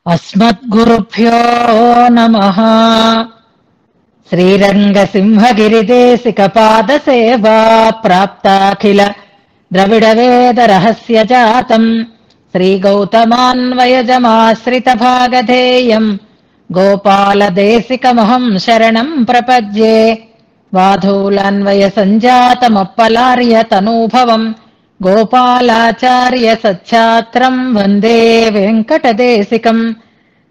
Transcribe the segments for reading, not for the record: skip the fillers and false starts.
अस्मद्गुरुभ्यो नमः। श्रीरङ्गसिंहगिरिदेशिकपादसेवा प्राप्ताखिल द्रविडवेदरहस्यजातम् श्रीगौतमान्वयजमाश्रितभागधेयम् गोपालदेशिकमहम् शरणम् प्रपद्ये। वाधूलान्वयसञ्जातमप्पलार्यतनूभवम् गोपालाचार्य सच्छात्रम् वन्दे वेङ्कटदेशिकम्।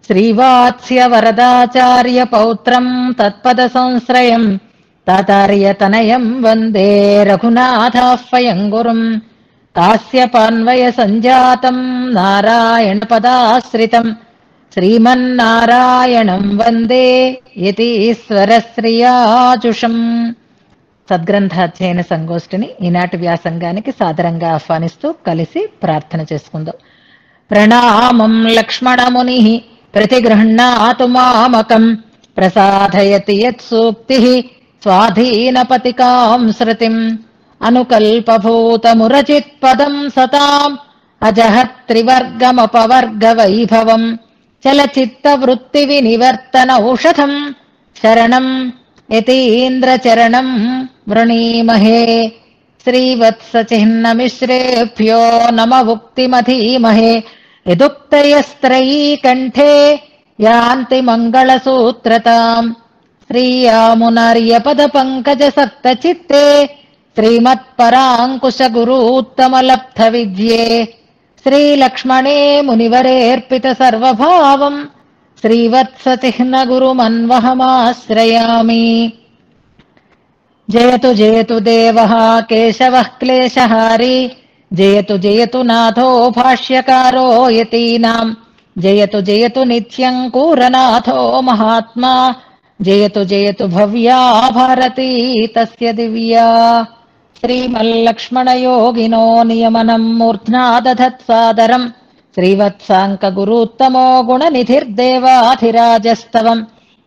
श्रीवात्स्य वरदाचार्य पौत्रम् तत्पदसंश्रयम् तातार्यतनयम् वन्दे रघुनाथाह्वयम् गुरुम्। कास्यपान्वय सञ्जातम् नारायणपदाश्रितम् శ్రీమన్నారాయణం వందే యతీశ్వరశ్రియాజుషం. సద్గ్రంథాధ్యయన సంగోష్ఠిని ఈనాటి వ్యాసంగానికి సాదరంగా ఆహ్వానిస్తూ కలిసి ప్రార్థన చేసుకుందాం. ప్రణామం లక్ష్మణముని ప్రతిగృహ్ణాతు మామకం ప్రసాదయతి యత్సూక్తి స్వాధీనపతికాం శృతిం అనుకల్పభూతమురచిత్పదం సతాం అజహత్రివర్గమపవర్గవైభవం చలచిత్తవృత్తి వినివర్తన ఔషధం శరణం యతీంద్రచరణం వృణీమహే. శ్రీవత్సచిహ్నమిశ్రేభ్యో నమ ఉక్తిమధీమహే యదుక్తయస్త్రయీ కంఠే యాంతి మంగళసూత్రతాం. శ్రీయామునార్యపద పంకజ సక్తచిత్తే శ్రీమత్పరాంకుశ గురూత్తమలబ్ధ విద్యే శ్రీలక్ష్మణే మునివరేర్పిత సర్వభావం శ్రీవత్సచిహ్న గురుమన్వహమాశ్రయామి. జయతు జయతు దేవః కేశవః క్లేశహారీ జయతు జయతు నాథో భాష్యకారో యతీనాం జయతు జయతు నిత్యం కూరనాథో మహాత్మా జయతు జయతు భవ్యా భారతీ తస్య దివ్యా. శ్రీమల్లక్ష్మణయోగినో నియమనం మూర్ధ్నా దధత్సాదరం శ్రీవత్సాంకగురుత్తమో గుణనిధిర్దేవాధిరాజస్తవం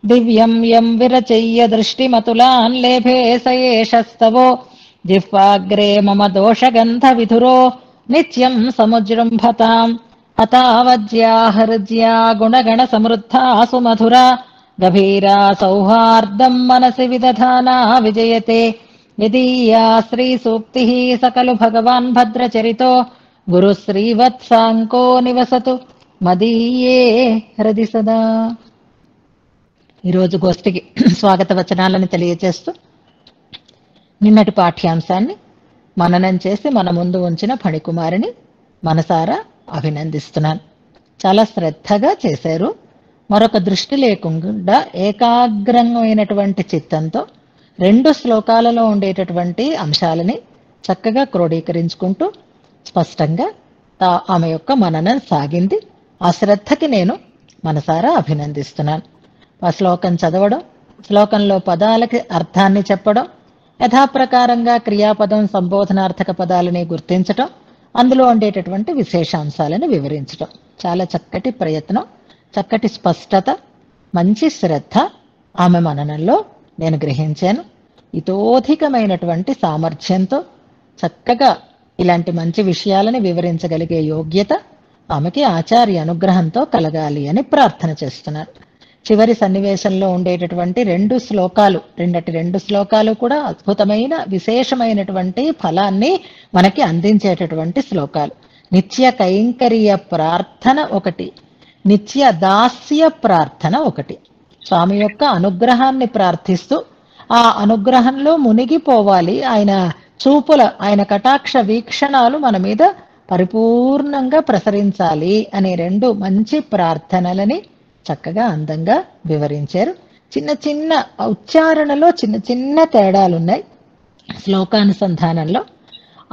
దివ్యం యం విరచయ్య దృష్టిమతులాన్ లేభే సయేషస్తవో జిహ్వాగ్రే మమ దోషగంధ విధురో నిత్యం సముజృంభతాం. అతావజ్యా హృద్యా గుణగణ సమృద్ధా సుమధురా గభీరా సౌహార్దం మనసి విదధానా విజయతే. యదీయా శ్రీ సూక్తి సకలు భగవాన్ భద్రచరితో గురు శ్రీవత్సాంకో నివసతు మదీయే హృది సదా. ఈరోజు గోష్ఠికి స్వాగత వచనాలను తెలియజేస్తూ నిన్నటి పాఠ్యాంశాన్ని మననం చేసి మన ముందు ఉంచిన ఫణికుమారిని మనసారా అభినందిస్తున్నాను. చాలా శ్రద్ధగా చేశారు. మరొక దృష్టి లేకుండా ఏకాగ్రమైనటువంటి చిత్తంతో 2 శ్లోకాలలో ఉండేటటువంటి అంశాలని చక్కగా క్రోడీకరించుకుంటూ స్పష్టంగా ఆమె యొక్క మననం సాగింది. ఆ శ్రద్ధకి నేను మనసారా అభినందిస్తున్నాను. ఆ శ్లోకం చదవడం, శ్లోకంలో పదాలకి అర్థాన్ని చెప్పడం, యథాప్రకారంగా క్రియాపదం సంబోధనార్థక పదాలని గుర్తించటం, అందులో ఉండేటటువంటి విశేషాంశాలను వివరించటం, చాలా చక్కటి ప్రయత్నం, చక్కటి స్పష్టత, మంచి శ్రద్ధ ఆమె మననంలో నేను గ్రహించాను. ఇతోధికమైనటువంటి సామర్థ్యంతో చక్కగా ఇలాంటి మంచి విషయాలని వివరించగలిగే యోగ్యత ఆమెకి ఆచార్య అనుగ్రహంతో కలగాలి అని ప్రార్థన చేస్తున్నాను. చివరి సన్నివేశంలో ఉండేటటువంటి 2 శ్లోకాలు కూడా అద్భుతమైన విశేషమైనటువంటి ఫలాన్ని మనకి అందించేటటువంటి శ్లోకాలు. నిత్య కైంకర్య ప్రార్థన ఒకటి, నిత్య దాస్య ప్రార్థన ఒకటి. స్వామి యొక్క అనుగ్రహాన్ని ప్రార్థిస్తూ ఆ అనుగ్రహంలో మునిగిపోవాలి, ఆయన చూపుల ఆయన కటాక్ష వీక్షణాలు మన మీద పరిపూర్ణంగా ప్రసరించాలి అనే 2 మంచి ప్రార్థనలని చక్కగా అందంగా వివరించారు. చిన్న చిన్న ఉచ్చారణలో చిన్న చిన్న తేడాలున్నాయి. శ్లోకానుసంధానంలో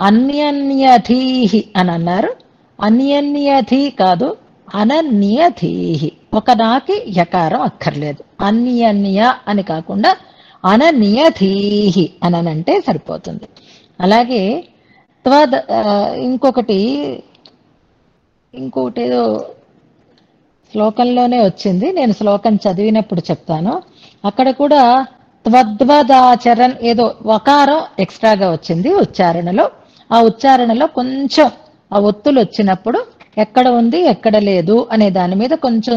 అన్యన్యధీహి అని అన్నారు. అన్యన్యధి కాదు, అనన్యధీహి. ఒకదాకి యకారం అక్కర్లేదు. అన్యన్య అని కాకుండా అనన్యధీహి అనంటే సరిపోతుంది. అలాగే ఇంకొకటి ఏదో శ్లోకంలోనే వచ్చింది, నేను శ్లోకం చదివినప్పుడు చెప్తాను. అక్కడ కూడా త్వద్వదాచరన్ ఏదో వకారం ఎక్స్ట్రాగా వచ్చింది ఉచ్చారణలో. ఆ ఉచ్చారణలో కొంచెం ఆ ఒత్తులు వచ్చినప్పుడు ఎక్కడ ఉంది ఎక్కడ లేదు అనే దాని మీద కొంచెం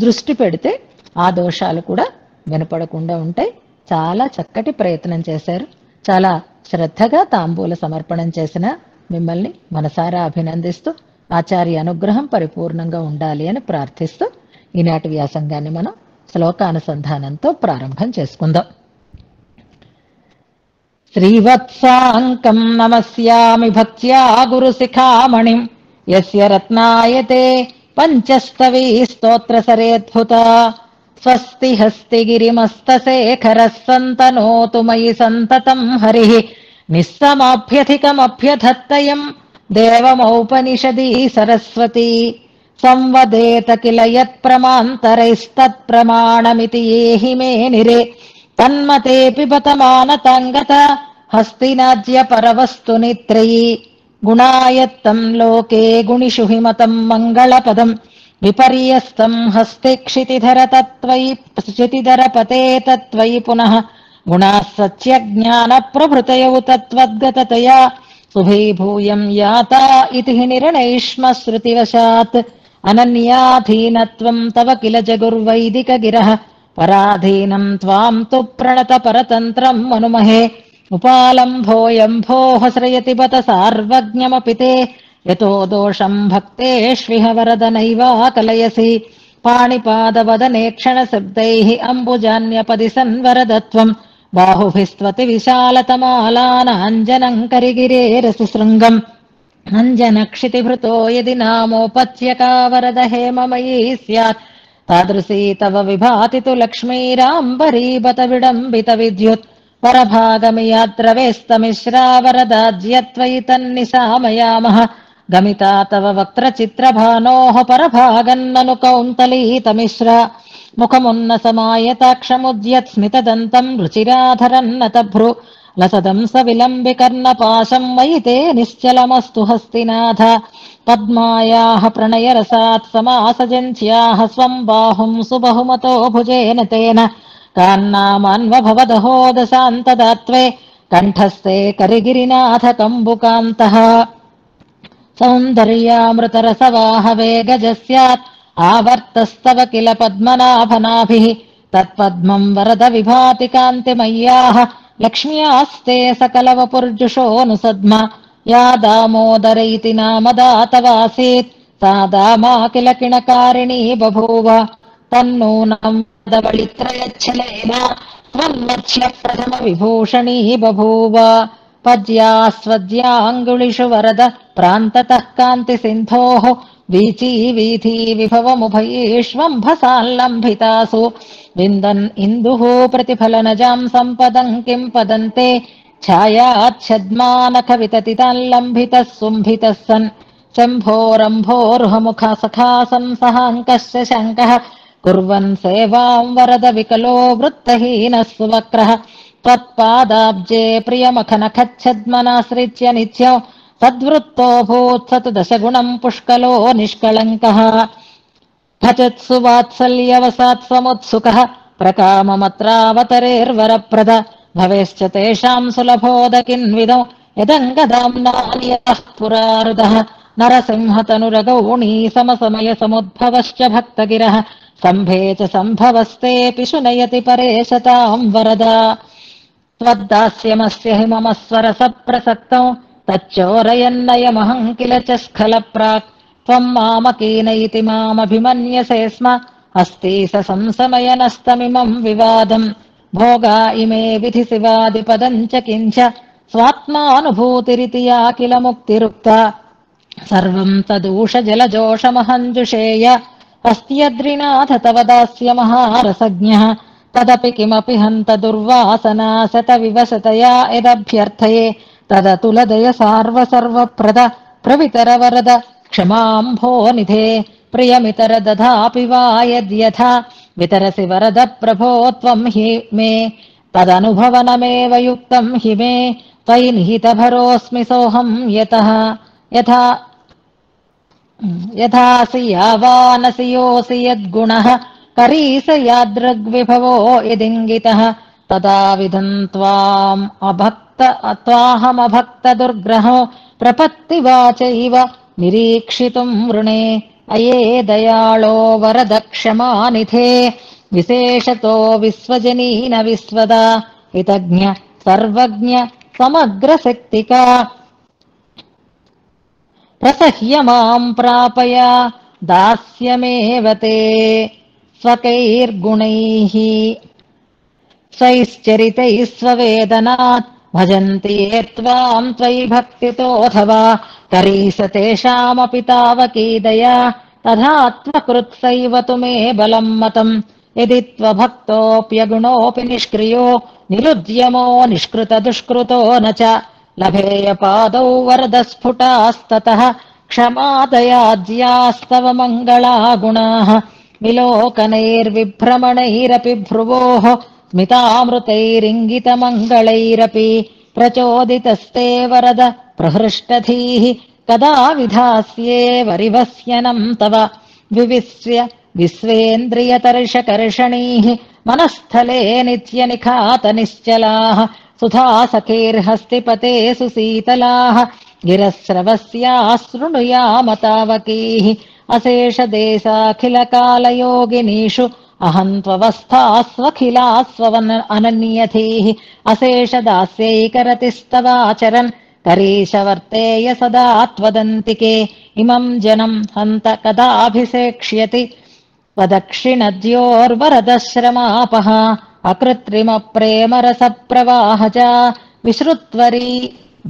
దృష్టి పెడితే ఆ దోషాలు కూడా వినపడకుండా ఉంటాయి. చాలా చక్కటి ప్రయత్నం చేశారు. చాలా శ్రద్ధగా తాంబూల సమర్పణం చేసిన మిమ్మల్ని మనసారా అభినందిస్తూ ఆచార్య అనుగ్రహం పరిపూర్ణంగా ఉండాలి అని ప్రార్థిస్తూ ఈనాటి వ్యాసంగాన్ని మనం శ్లోకానుసంధానంతో ప్రారంభం చేసుకుందాం. శ్రీవత్సాంకం నమస్యామి భక్త్యా గురుశిఖామణిం యస్య రత్నాయతే పంచస్తవీ స్తోత్రసరేద్భుత స్వస్తి హస్తి గిరిమస్తశేఖరः సంతనోతు మయి సంతతం హరిః నిస్సమాభ్యధికమభ్యధత్తయం దేవమౌపనిషదీ సరస్వతీ సంవదేత కిల యత్ప్రమాంతరైస్తత్ప్రమాణమితి ఏహి మే నిరే తన్మతే పిబత మానతాంగత హస్తినాజ్య పరవస్తు నిత్రయీ గుణాయత్తం లోకే గుణిషు హిమతం మంగళపదం విపర్యస్తం హస్తి క్షితిధర తత్వయి క్షితిధర పతే తత్వయి పునః గుణాః సత్య జ్ఞాన ప్రభృతయౌ తత్వద్గతతయా శుభీభూయం యాతా ఇతి నిర్ణయిష్మ శృతివశాత్ అనన్యాధీనత్వం తవ కిల జగుర్వైదిక గిరః పరాధీనం త్వాం తు ప్రణత పరతంత్రం మనుమహే ఉపాలంభోయంభోః శ్రయతి బత సార్వజ్ఞమపి తే యతో దోషం భక్తేష్విహ వరద నైవా కలయసి పాణిపాదవదనే క్షణశబ్దైః అంబుజాన్యపది సన్వరదత్వం బాహుభిస్త్వతి విశాలతమాలానాంజనం కరిగిరేరసి శృంగం అంజనక్షితిభృతో యది నామోపత్యకా వరద హేమమయీ స్యాత్ తాదృశీ తవ విభాతి తు లక్ష్మీరాంబరీ బత విడంబిత విద్యుత్ పరభాగమియాద్రవేస్తమిశ్రా వరదాజ్యత్వయి తన్నిశామయామః గమితా తవ వక్త్రచిత్రభానోః పరభాగన్నను కౌంతలీతమిశ్రా ముఖమున్నసమాయతాక్షముద్యత్ స్మితదంతం రుచిరాధరన్నతభ్రు లసదం స విలంబికర్ణపాశం మయి తే నిశ్చలమస్తు హస్తినాథ పద్మాయాః ప్రణయరసాత్ సమాసజంత్యాః స్వం బాహుం సుబహుమతో భుజేన తేన కాన్నామాన్వభవదహో దశాంతదాత్వే కంఠస్థే కరిగిరినాథ కంబుకాంతః సౌందర్యామృతరసవాహవే గజస్యాత్ ఆవర్తస్తవ కిల పద్మనాభనాభిః తత్పద్మం వరద విభాతి కాంతిమయ్యాః లక్ష్మ్యాస్తే సకలవపుర్జుషోऽనుసద్మ యా దామోదర ఇతి నామదాతవాసీత్ తా దామా కిల కిణకారిణీ బభూవ తన్నూనం వదవళిత్రయచ్చలేన త్వన్మత్స్య ప్రథమ విభూషణీ బభూవ పద్యాస్వద్యాంగుళిషు వరద ప్రాంతతః కాంతి సింధోః వీచీ వీథీ విభవముభయేష్వంభసాల్లంభితాసు విందన్ ఇందుః ప్రతిఫలనజాం సంపదం కిం పదంతే ఛాయాచ్ఛద్మానఖ వితతితాల్లంభితః శుంభితః సన్ శంభోరంభోర్హముఖ సఖాసం సహాంకశ్చ శంకః కుర్వన్ సేవాం వరద వికలో వృత్తహీనః సువక్రః త్వత్పాదాబ్జే ప్రియమఖనఖచ్ఛద్మనాశ్రిత్య నిత్యం తద్వృత్తో భూత్సతు దశగుణం పుష్కలో నిష్కళంకః భజత్సు వాత్సల్యవసాత్ సముత్సుకః ప్రకామమత్రావతరేర్వరప్రద భవేశ్చ తేషాం సులభోదకిన్విదం యదంగదాంనానియతః పురారుదః నరసింహతనురగౌణీ సమసమయ సముద్భవశ్చ భక్తగిరః సంభే చ సంభవస్తేऽపి శునయతి పరేశతాం వరద త్వద్దాస్యమస్య హిమమస్వరస ప్రసక్తం తచ్చోరయన్నయమహం కిల చ స్ఖల ప్రాక్ త్వం మామకీన ఇతి మామభిమన్యసే స్మ అస్తి స సంసమయనస్తమిమం వివాదం భోగా ఇమే విధి శివాదిపదం చ కించ స్వాత్మానుభూతిరితి యా కిల ముక్తిరుక్త సర్వం తదూష జలజోషమహంజుషేయ అస్త్యద్రినాథ తవ దాస్య మహారసజ్ఞః తదపి కిమపి హంత దుర్వాసనా శత వివసతయా యదభ్యర్థయే తదతులదయ సార్వసర్వప్రద ప్రవితర వరద క్షమాంభోనిధే ప్రియమితర దధాపి వా యద్యథా వితరసి వరద ప్రభో త్వం హి మే తదనుభవనమేవ యుక్తం హి మే త్వయి నిహితభరోస్మి సోహం యతః యథాసి యావానసి యోసి యద్గుణః కరీస యాదృగ్విభవో యదింగితః తదా విధం త్వాహమభక్త దుర్గ్రహో ప్రపత్తివాచైవ నిరీక్షితుం వృణే అయే దయాళో వరద క్షమానిధే విశేషతో విశ్వజనీన విశ్వదా హితజ్ఞ సర్వజ్ఞ సమగ్ర శక్తికా ప్రసహ్య మాం ప్రాపయ దాస్యమేవ తే స్వకైర్గుణైః స్వైశ్చరితైః స్వవేదనాత్ భజంతి ఏ త్వాం త్వయి భక్తితోऽథవా కరీస తేషామపి తావకీ దయా తథాత్మకృత్సైవ తు మే బలం మతం యది త్వభక్తోऽప్యగుణోऽపి నిష్క్రియో నిరుద్యమో నిష్కృత దుష్కృతో న చ లభేయ పాదౌ వరదస్ఫుటాస్తతః క్షమాదయాజ్యాస్తవ మంగళా గుణాః విలోకనైర్విభ్రమణైరపి భ్రువోః స్మితామృతైరింగితమంగళైరపి ప్రచోదితస్తే వరద ప్రహృష్టధీః కదా విధాస్యే వరివస్యనం తవ వివిశ్య విశ్వేంద్రియతర్షకర్షణీః మనస్థలే నిత్యనిఖాత నిశ్చలాః సుధాసఖైర్హస్తిపతే సుశీతలాః గిరస్రవస్యాశృణుయామ తావకీః అశేషదేశాఖిలకాలయోగినీషు అహం త్వవస్థాస్వఖిలాస్వన్ అనన్యథీః అశేషదాస్యైకరతిస్తవాచరన్ కరీశవర్తేయ సదా త్వదంతికే ఇమం జనం హంత కదాభిషేక్ష్యతి వదక్షిణద్యోర్వరదశ్రమాపః అకృత్రిమ ప్రేమరస ప్రవాహ చ విశ్రుత్వరీ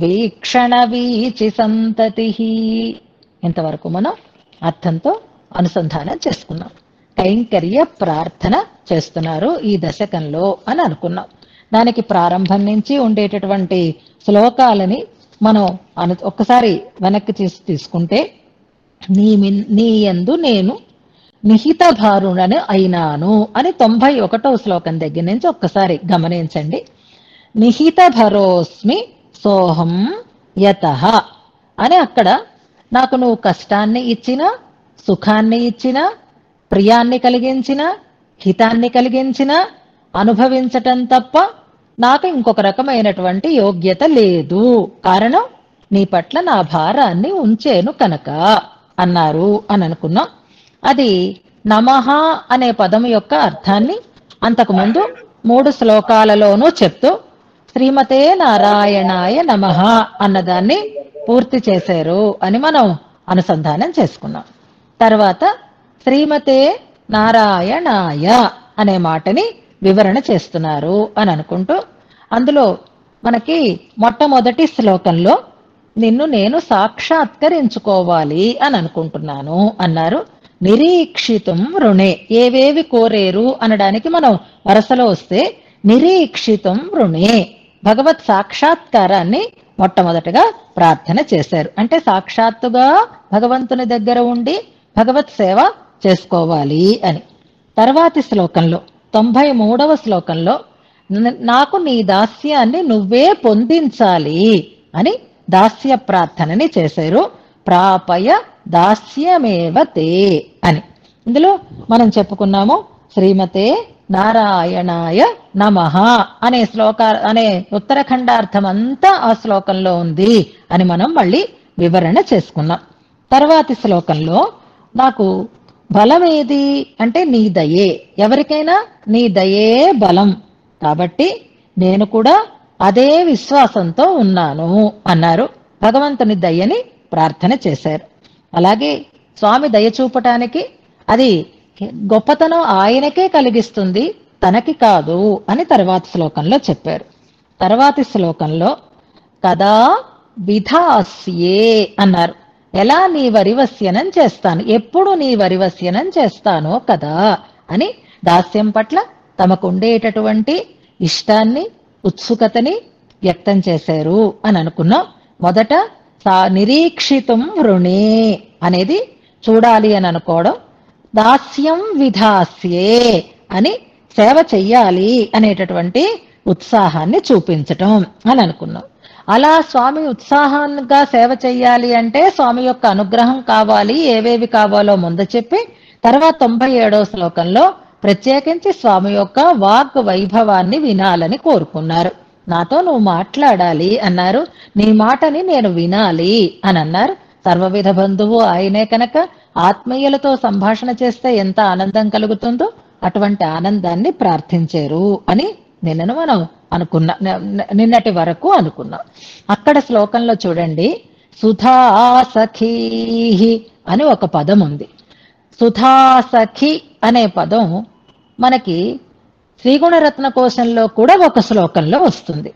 వీక్షణ వీచి సంతతిః. ఇంతవరకు మనం అర్థంతో అనుసంధానం చేసుకున్నాం. కైంకర్య ప్రార్థన చేస్తున్నారు ఈ దశకంలో అని అనుకున్నాం. దానికి ప్రారంభం నుంచి ఉండేటటువంటి శ్లోకాలని మనం ఒక్కసారి వెనక్కి తీసుకుంటే నీ యందు నేను నిహిత భారుణను అయినాను అని 91వ శ్లోకం దగ్గర నుంచి ఒక్కసారి గమనించండి. నిహిత భరోస్మి సోహం యతః అని అక్కడ నాకు నువ్వు కష్టాన్ని ఇచ్చినా సుఖాన్ని ఇచ్చినా ప్రియాన్ని కలిగించిన హితాన్ని కలిగించిన అనుభవించటం తప్ప నాకు ఇంకొక రకమైనటువంటి యోగ్యత లేదు. కారణం నీ పట్ల నా భారాన్ని ఉంచేను కనుక అన్నారు అని అనుకున్నాం. అది నమః అనే పదం యొక్క అర్థాన్ని అంతకుముందు 3 శ్లోకాలలోనూ చెప్తూ శ్రీమతే నారాయణాయ నమః అన్నదాన్ని పూర్తి చేశారు అని మనం అనుసంధానం చేసుకున్నాం. తర్వాత శ్రీమతే నారాయణాయ అనే మాటని వివరణ చేస్తున్నారు అని అనుకుంటూ అందులో మనకి మొట్టమొదటి శ్లోకంలో నిన్ను నేను సాక్షాత్కరించుకోవాలి అని అనుకుంటున్నాను అన్నారు. నిరీక్షితుం రుణే ఏవేవి కోరేరు అనడానికి మనం వరసలో వస్తే నిరీక్షితుం రుణే భగవత్ సాక్షాత్కారాన్ని మొట్టమొదటగా ప్రార్థన చేశారు. అంటే సాక్షాత్తుగా భగవంతుని దగ్గర ఉండి భగవత్ సేవ చేసుకోవాలి అని. తర్వాతి శ్లోకంలో 93వ శ్లోకంలో నాకు నీ దాస్యాన్ని నువ్వే పొందించాలి అని దాస్య ప్రార్థనని చేశారు. ప్రాపయ దాస్యమేవ తే అని. ఇందులో మనం చెప్పుకున్నాము శ్రీమతే నారాయణాయ నమః అనే అనే ఉత్తరఖండార్థం అంతా ఆ శ్లోకంలో ఉంది అని మనం మళ్ళీ వివరణ చేసుకున్నాం. తర్వాతి శ్లోకంలో నాకు బలమేది అంటే నీ దయే, ఎవరికైనా నీ దయే బలం కాబట్టి నేను కూడా అదే విశ్వాసంతో ఉన్నాను అన్నారు. భగవంతుని దయని ప్రార్థన చేశారు. అలాగే స్వామి దయ చూపటానికి అది గొప్పతనం ఆయనకే కలిగిస్తుంది, తనకి కాదు అని తర్వాతి శ్లోకంలో చెప్పారు. తర్వాతి శ్లోకంలో కదా విధాస్యే అన్నారు. ఎలా నీ వరివస్యనం చేస్తాను, ఎప్పుడు నీ వరివస్యనం చేస్తానో కదా అని దాస్యం పట్ల తమకు ఉండేటటువంటి ఇష్టాన్ని ఉత్సుకతని వ్యక్తం చేశారు అని అనుకున్నాం. మొదట నిరీక్షితం వృణే అనేది చూడాలి అని అనుకోవడం, దాస్యం విధాస్యే అని సేవ చెయ్యాలి అనేటటువంటి ఉత్సాహాన్ని చూపించటం అని అనుకున్నాం. అలా స్వామి ఉత్సాహంగా సేవ చెయ్యాలి అంటే స్వామి యొక్క అనుగ్రహం కావాలి, ఏవేవి కావాలో ముందు చెప్పి తర్వాత 97వ శ్లోకంలో ప్రత్యేకించి స్వామి యొక్క వాగ్ వైభవాన్ని వినాలని కోరుకున్నారు. నాతో నువ్వు మాట్లాడాలి అన్నారు, నీ మాటని నేను వినాలి అని అన్నారు. సర్వవిధ బంధువు ఆయనే కనుక ఆత్మీయులతో సంభాషణ చేస్తే ఎంత ఆనందం కలుగుతుందో అటువంటి ఆనందాన్ని ప్రార్థించారు అని నిన్నను మనం నిన్నటి వరకు అనుకున్నాం. అక్కడ శ్లోకంలో చూడండి, సుధా సఖీ అని ఒక పదం ఉంది. సుధా సఖి అనే పదం మనకి శ్రీగుణరత్న కోశంలో కూడా ఒక శ్లోకంలో వస్తుంది.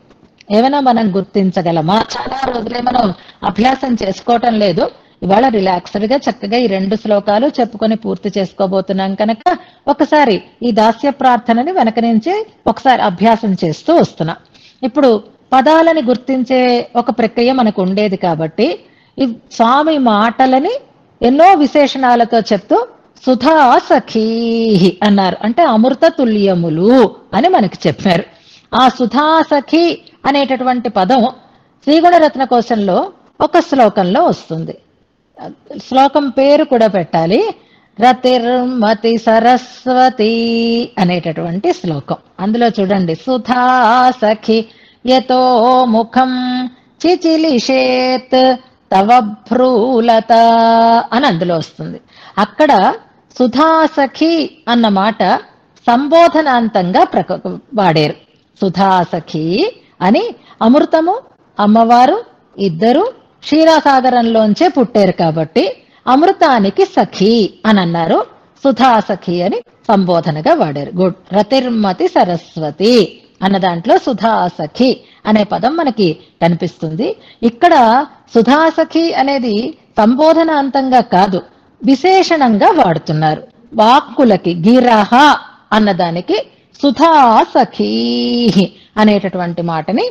ఏమైనా మనం గుర్తించగలమా? చాలా రోజులే మనం అభ్యాసం చేసుకోవటం లేదు. ఇవాళ రిలాక్స్డ్ గా చక్కగా ఈ 2 శ్లోకాలు చెప్పుకొని పూర్తి చేసుకోబోతున్నాం కనుక ఒకసారి ఈ దాస్య ప్రార్థనని వెనక నుంచి ఒకసారి అభ్యాసం చేస్తూ వస్తున్నాం. ఇప్పుడు పదాలని గుర్తించే ఒక ప్రక్రియ మనకు ఉండేది కాబట్టి ఈ స్వామి మాటలని ఎన్నో విశేషణాలతో చెప్తూ సుధా సఖీ అన్నారు. అంటే అమృత తుల్యములు అని మనకి చెప్పారు. ఆ సుధా సఖి అనేటటువంటి పదం శ్రీగుణరత్న కోశంలో ఒక శ్లోకంలో వస్తుంది. శ్లోకం పేరు కూడా పెట్టాలి, రతిర్మతి సరస్వతి అనేటటువంటి శ్లోకం. అందులో చూడండి, సుధా సఖి యతో ముఖం చిచిలిషేత్ తవ భ్రూలత అని అందులో వస్తుంది. అక్కడ సుధాసఖి అన్న మాట సంబోధనాంతంగా వాడారు. సుధాసఖి అని అమృతము అమ్మవారు ఇద్దరు క్షీరసాగరంలోంచే పుట్టారు కాబట్టి అమృతానికి సఖి అని అన్నారు, సుధాసఖి అని సంబోధనగా వాడారు. గుడ్. రతిర్మతి సరస్వతి అన్న దాంట్లో సుధాసఖి అనే పదం మనకి కనిపిస్తుంది. ఇక్కడ సుధాసఖి అనేది సంబోధనాంతంగా కాదు, విశేషణంగా వాడుతున్నారు. వాక్కులకి గిరహ అన్నదానికి సుధాసఖీ అనేటటువంటి మాటని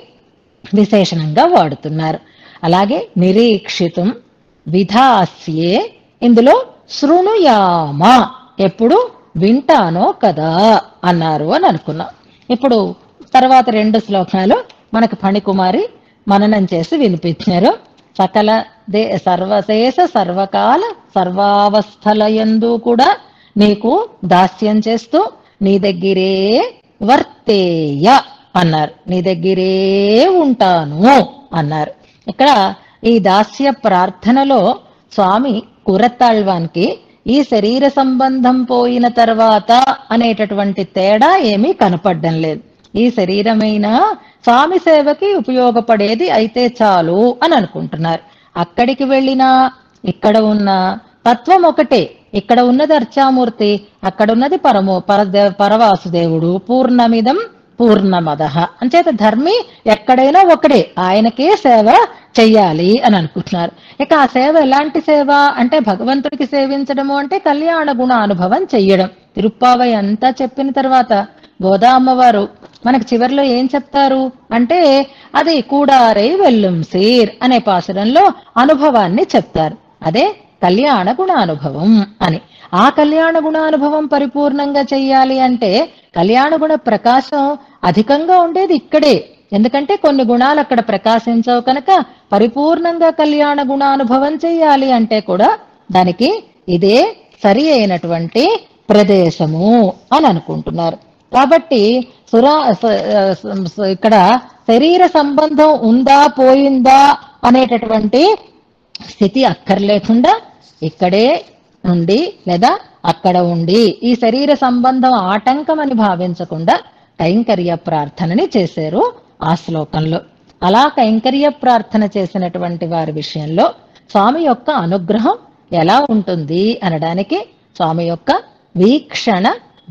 విశేషణంగా వాడుతున్నారు. అలాగే నిరీక్షితం విధాస్యే, ఇందులో శృణుయామ ఎప్పుడు వింటానో కదా అన్నారు అని అనుకున్నాం. ఇప్పుడు తర్వాత 2 శ్లోకాలు మనకు ఫణికుమారి మననం చేసి వినిపించారు. సకల సర్వశేష సర్వకాల సర్వావస్థలయందు కూడా నీకు దాస్యం చేస్తూ నీ దగ్గరే వర్తేయ అన్నారు, నీ దగ్గరే ఉంటాను అన్నారు. ఇక్కడ ఈ దాస్య ప్రార్థనలో స్వామి కురత్తాళ్వాన్కి ఈ శరీర సంబంధం పోయిన తర్వాత అనేటటువంటి తేడా ఏమీ కనపడడం లేదు. ఈ శరీరమైనా స్వామి సేవకి ఉపయోగపడేది అయితే చాలు అని అనుకుంటున్నారు. అక్కడికి వెళ్ళినా ఇక్కడ ఉన్న తత్వం ఒకటే. ఇక్కడ ఉన్నది అర్చామూర్తి, అక్కడ ఉన్నది పరవాసుదేవుడు. పూర్ణమిదం పూర్ణమదః అంచేత ధర్మి ఎక్కడైనా ఒకడే, ఆయనకే సేవ చెయ్యాలి అని అనుకుంటున్నారు. ఇక ఆ సేవ ఎలాంటి సేవ అంటే భగవంతుడికి సేవించడము అంటే కళ్యాణ గుణ అనుభవం చెయ్యడం. తిరుప్పావై అంతా చెప్పిన తర్వాత గోదా అమ్మవారు మనకు చివరిలో ఏం చెప్తారు అంటే అది కూడారై వెల్లుం సీర్ అనే పాసురంలో అనుభవాన్ని చెప్తారు. అదే కళ్యాణ గుణానుభవం అని. ఆ కళ్యాణ గుణానుభవం పరిపూర్ణంగా చెయ్యాలి అంటే కళ్యాణ గుణ ప్రకాశం అధికంగా ఉండేది ఇక్కడే. ఎందుకంటే కొన్ని గుణాలు అక్కడ ప్రకాశించవు కనుక పరిపూర్ణంగా కళ్యాణ గుణానుభవం చెయ్యాలి అంటే కూడా దానికి ఇదే సరి అయినటువంటి ప్రదేశము అని అనుకుంటున్నారు. కాబట్టి ఇక్కడ శరీర సంబంధం ఉందా పోయిందా అనేటటువంటి స్థితి అక్కర్లేకుండా ఇక్కడే ఉండి లేదా అక్కడ ఉండి ఈ శరీర సంబంధం ఆటంకం అని భావించకుండా కైంకర్య ప్రార్థనని చేశారు ఆ శ్లోకంలో. అలా కైంకర్య ప్రార్థన చేసినటువంటి వారి విషయంలో స్వామి యొక్క అనుగ్రహం ఎలా ఉంటుంది అనడానికి స్వామి యొక్క వీక్షణ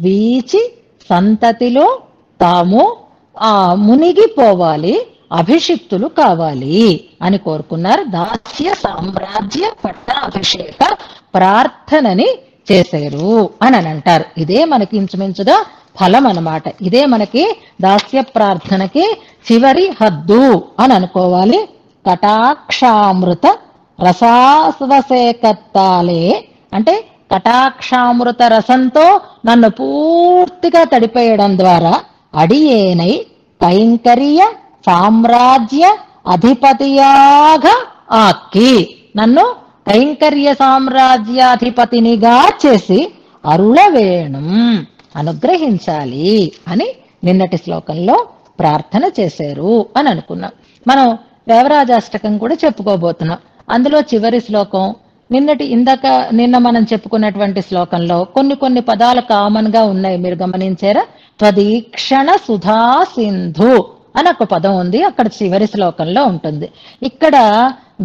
వీచి సంతతిలో తాము మునిగిపోవాలి, అభిషిక్తులు కావాలి అని కోరుకున్నారు. దాస్య సామ్రాజ్య పట్టాభిషేక ప్రార్థనని చేశారు అని అంటారు. ఇదే మనకి ఇంచుమించుగా ఫలం అన్నమాట. ఇదే మనకి దాస్య ప్రార్థనకి చివరి హద్దు అని అనుకోవాలి. కటాక్షామృత రసాస్వసేకత్తాలే అంటే కటాక్షామృత రసంతో నన్ను పూర్తిగా తడిపేయడం ద్వారా అడియేనై కైంకర్య సామ్రాజ్య అధిపతియాగా ఆక్కి నన్ను కైంకర్య సామ్రాజ్యాధిపతినిగా చేసి అరుళవేణుం అనుగ్రహించాలి అని నిన్నటి శ్లోకంలో ప్రార్థన చేశారు అని అనుకున్నాం. మనం దేవరాజాష్టకం కూడా చెప్పుకోబోతున్నాం. అందులో చివరి శ్లోకం నిన్న మనం చెప్పుకున్నటువంటి శ్లోకంలో కొన్ని పదాలు కామన్ గా ఉన్నాయి, మీరు గమనించారా? త్వదీక్షణ సుధా సింధు అని ఒక పదం ఉంది, అక్కడ చివరి శ్లోకంలో ఉంటుంది. ఇక్కడ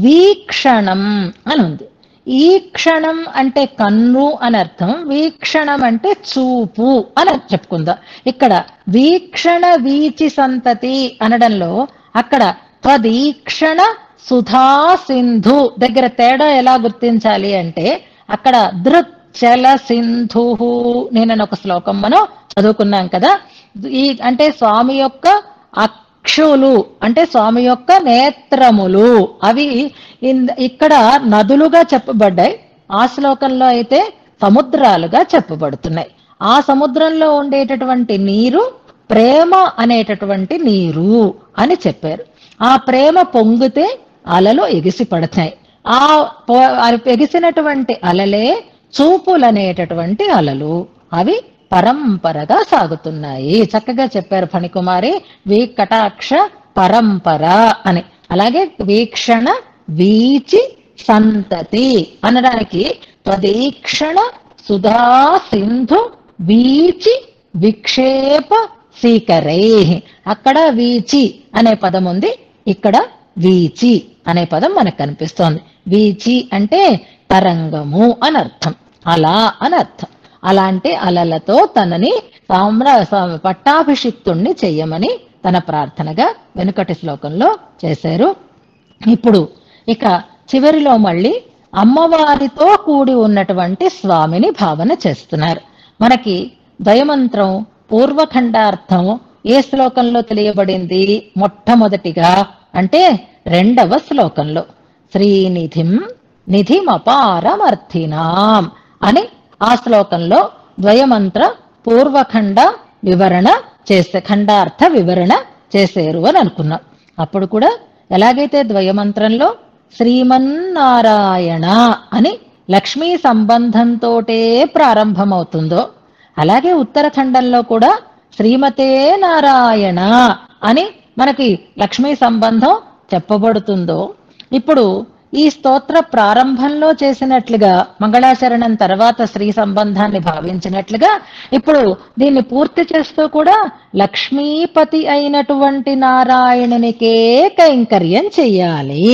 వీక్షణం అని ఉంది. ఈ క్షణం అంటే కన్ను అని అర్థం, వీక్షణం అంటే చూపు అని చెప్పుకుందాం. ఇక్కడ వీక్షణ వీచి సంతతి అనడంలో అక్కడ త్వదీక్షణ సుధా సింధు దగ్గర తేడా ఎలా గుర్తించాలి అంటే, అక్కడ దృక్చల సింధు నేను ఒక శ్లోకం మనం చదువుకున్నాం కదా. అంటే స్వామి యొక్క అక్షులు అంటే స్వామి యొక్క నేత్రములు, అవి ఇక్కడ నదులుగా చెప్పబడ్డాయి. ఆ శ్లోకంలో అయితే సముద్రాలుగా చెప్పబడుతున్నాయి. ఆ సముద్రంలో ఉండేటటువంటి నీరు ప్రేమ అనేటటువంటి నీరు అని చెప్పారు. ఆ ప్రేమ పొంగితే అలలు ఎగిసి పడతాయి. ఆ ఎగిసినటువంటి అలలే చూపులనేటటువంటి అలలు, అవి పరంపరగా సాగుతున్నాయి. చక్కగా చెప్పారు ఫణికుమారి, వీకటాక్ష పరంపర అని. అలాగే వీక్షణ వీచి సంతతి అనడానికి త్వదీక్షణ సుధా సింధు వీచి విక్షేప సీకరై, అక్కడ వీచి అనే పదం ఉంది, ఇక్కడ వీచి అనే పదం మనకు కనిపిస్తోంది. వీచి అంటే తరంగము అని అర్థం, అలా అని అర్థం. అలాంటి అలలతో తనని పట్టాభిషిక్తుణ్ణి చెయ్యమని తన ప్రార్థనగా వెనుకటి శ్లోకంలో చేశారు. ఇప్పుడు ఇక చివరిలో మళ్ళీ అమ్మవారితో కూడి ఉన్నటువంటి స్వామిని భావన చేస్తున్నారు. మనకి ద్వయమంత్రం పూర్వఖండార్థం ఏ శ్లోకంలో తెలియబడింది? మొట్టమొదటిగా అంటే 2వ శ్లోకంలో శ్రీనిధిం నిధిమపారమర్థినాం అని ఆ శ్లోకంలో ద్వయమంత్ర పూర్వఖండ వివరణ ఖండార్థ వివరణ చేశారు అని అనుకున్నాం. అప్పుడు కూడా ఎలాగైతే ద్వయమంత్రంలో శ్రీమన్నారాయణ అని లక్ష్మీ సంబంధంతోటే ప్రారంభమవుతుందో, అలాగే ఉత్తరఖండంలో కూడా శ్రీమతే నారాయణ అని మనకి లక్ష్మీ సంబంధం చెప్పబడుతుందో, ఇప్పుడు ఈ స్తోత్ర ప్రారంభంలో చేసినట్లుగా మంగళాచరణం తర్వాత శ్రీ సంబంధాన్ని భావించినట్లుగా ఇప్పుడు దీన్ని పూర్తి చేస్తూ కూడా లక్ష్మీపతి అయినటువంటి నారాయణునికే కైంకర్యం చెయ్యాలి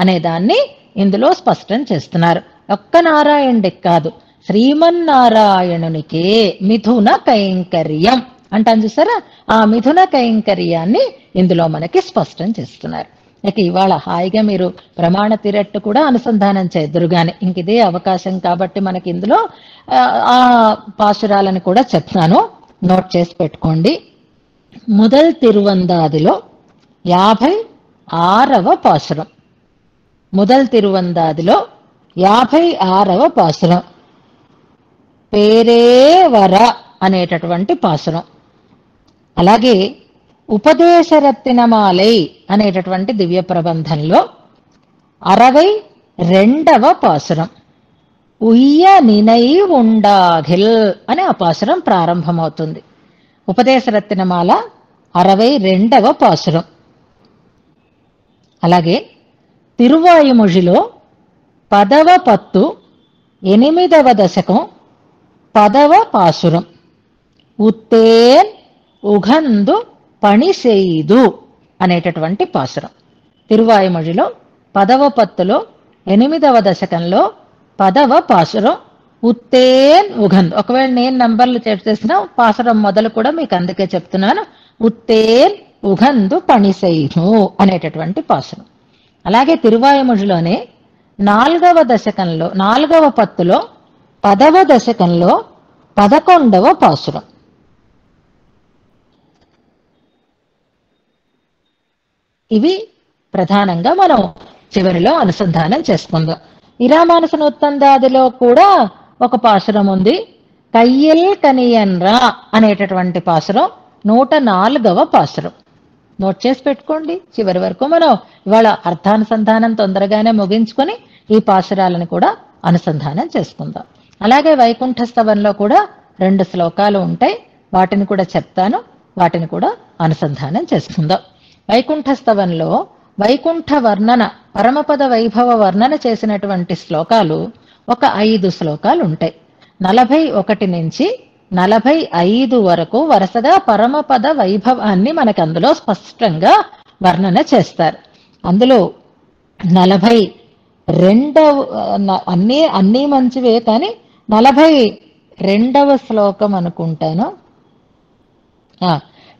అనే దాన్ని ఇందులో స్పష్టం చేస్తున్నారు. ఒక్క నారాయణుడికి కాదు, శ్రీమన్నారాయణునికే మిథున కైంకర్యం అంటాను చూసారా, ఆ మిథున కైంకర్యాన్ని ఇందులో మనకి స్పష్టం చేస్తున్నారు. ఇక ఇవాళ హాయిగా మీరు ప్రమాణ తిరట్టు కూడా అనుసంధానం చేద్దురుగానే, ఇంక ఇదే అవకాశం కాబట్టి మనకి ఇందులో ఆ పాశురాలను కూడా చెప్తాను, నోట్ చేసి పెట్టుకోండి. முதல் తిరువందాదిలో 56వ పాశురం, முதல் తిరువందాదిలో 56వ పాశురం పేరే వర అనేటటువంటి పాశురం. అలాగే ఉపదేశరత్నమాలై అనేటటువంటి దివ్య ప్రబంధంలో 62వ పాశురం ఉయ్య నినై ఉండాగిల్ అనే ఆ పాశురం ప్రారంభమవుతుంది. ఉపదేశరత్నమాల 62వ పాశురం. అలాగే తిరువాయుమొழிలో 10వ పత్తు 8వ దశకం 10వ పాశురం ఉత్తేన్ ఉగందు పణిసేయిదు అనేటటువంటి పాశురం. తిరువాయుమొழிలో 10వ పత్తులో 8వ దశకంలో 10వ పాశురం ఉత్తేన్ ఉగందు. ఒకవేళ నేను నంబర్లు చేసిన పాశురం మొదలు కూడా మీకు అందుకే చెప్తున్నాను, ఉత్తేన్ ఉగందు పణిసేయిదు అనేటటువంటి పాశురం. అలాగే తిరువాయుమొழிలోనే 4వ దశకంలో 4వ పత్తులో 10వ దశకంలో 11వ పాశురం. ఇవి ప్రధానంగా మనం చివరిలో అనుసంధానం చేసుకుందాం. ఇరామానుసనోత్తందాదిలో కూడా ఒక పాశురం ఉంది, కయ్యల్ కనియన్రా అనేటటువంటి పాశురం 104వ పాశురం. నోట్ చేసి పెట్టుకోండి. చివరి వరకు మనం ఇవాళ అర్థానుసంధానం తొందరగానే ముగించుకొని ఈ పాశురాలను కూడా అనుసంధానం చేసుకుందాం. అలాగే వైకుంఠస్తవంలో కూడా 2 శ్లోకాలు ఉంటాయి, వాటిని కూడా చెప్తాను, వాటిని కూడా అనుసంధానం చేసుకుందాం. వైకుంఠస్తవంలో వైకుంఠ వర్ణన, పరమపద వైభవ వర్ణన చేసినటువంటి శ్లోకాలు ఒక 5 శ్లోకాలు ఉంటాయి. 41 నుంచి 45 వరకు వరుసగా పరమపద వైభవాన్ని మనకు అందులో స్పష్టంగా వర్ణన చేస్తారు. అందులో 42వ అన్నీ మంచివే, కానీ 42వ శ్లోకం అనుకుంటాను.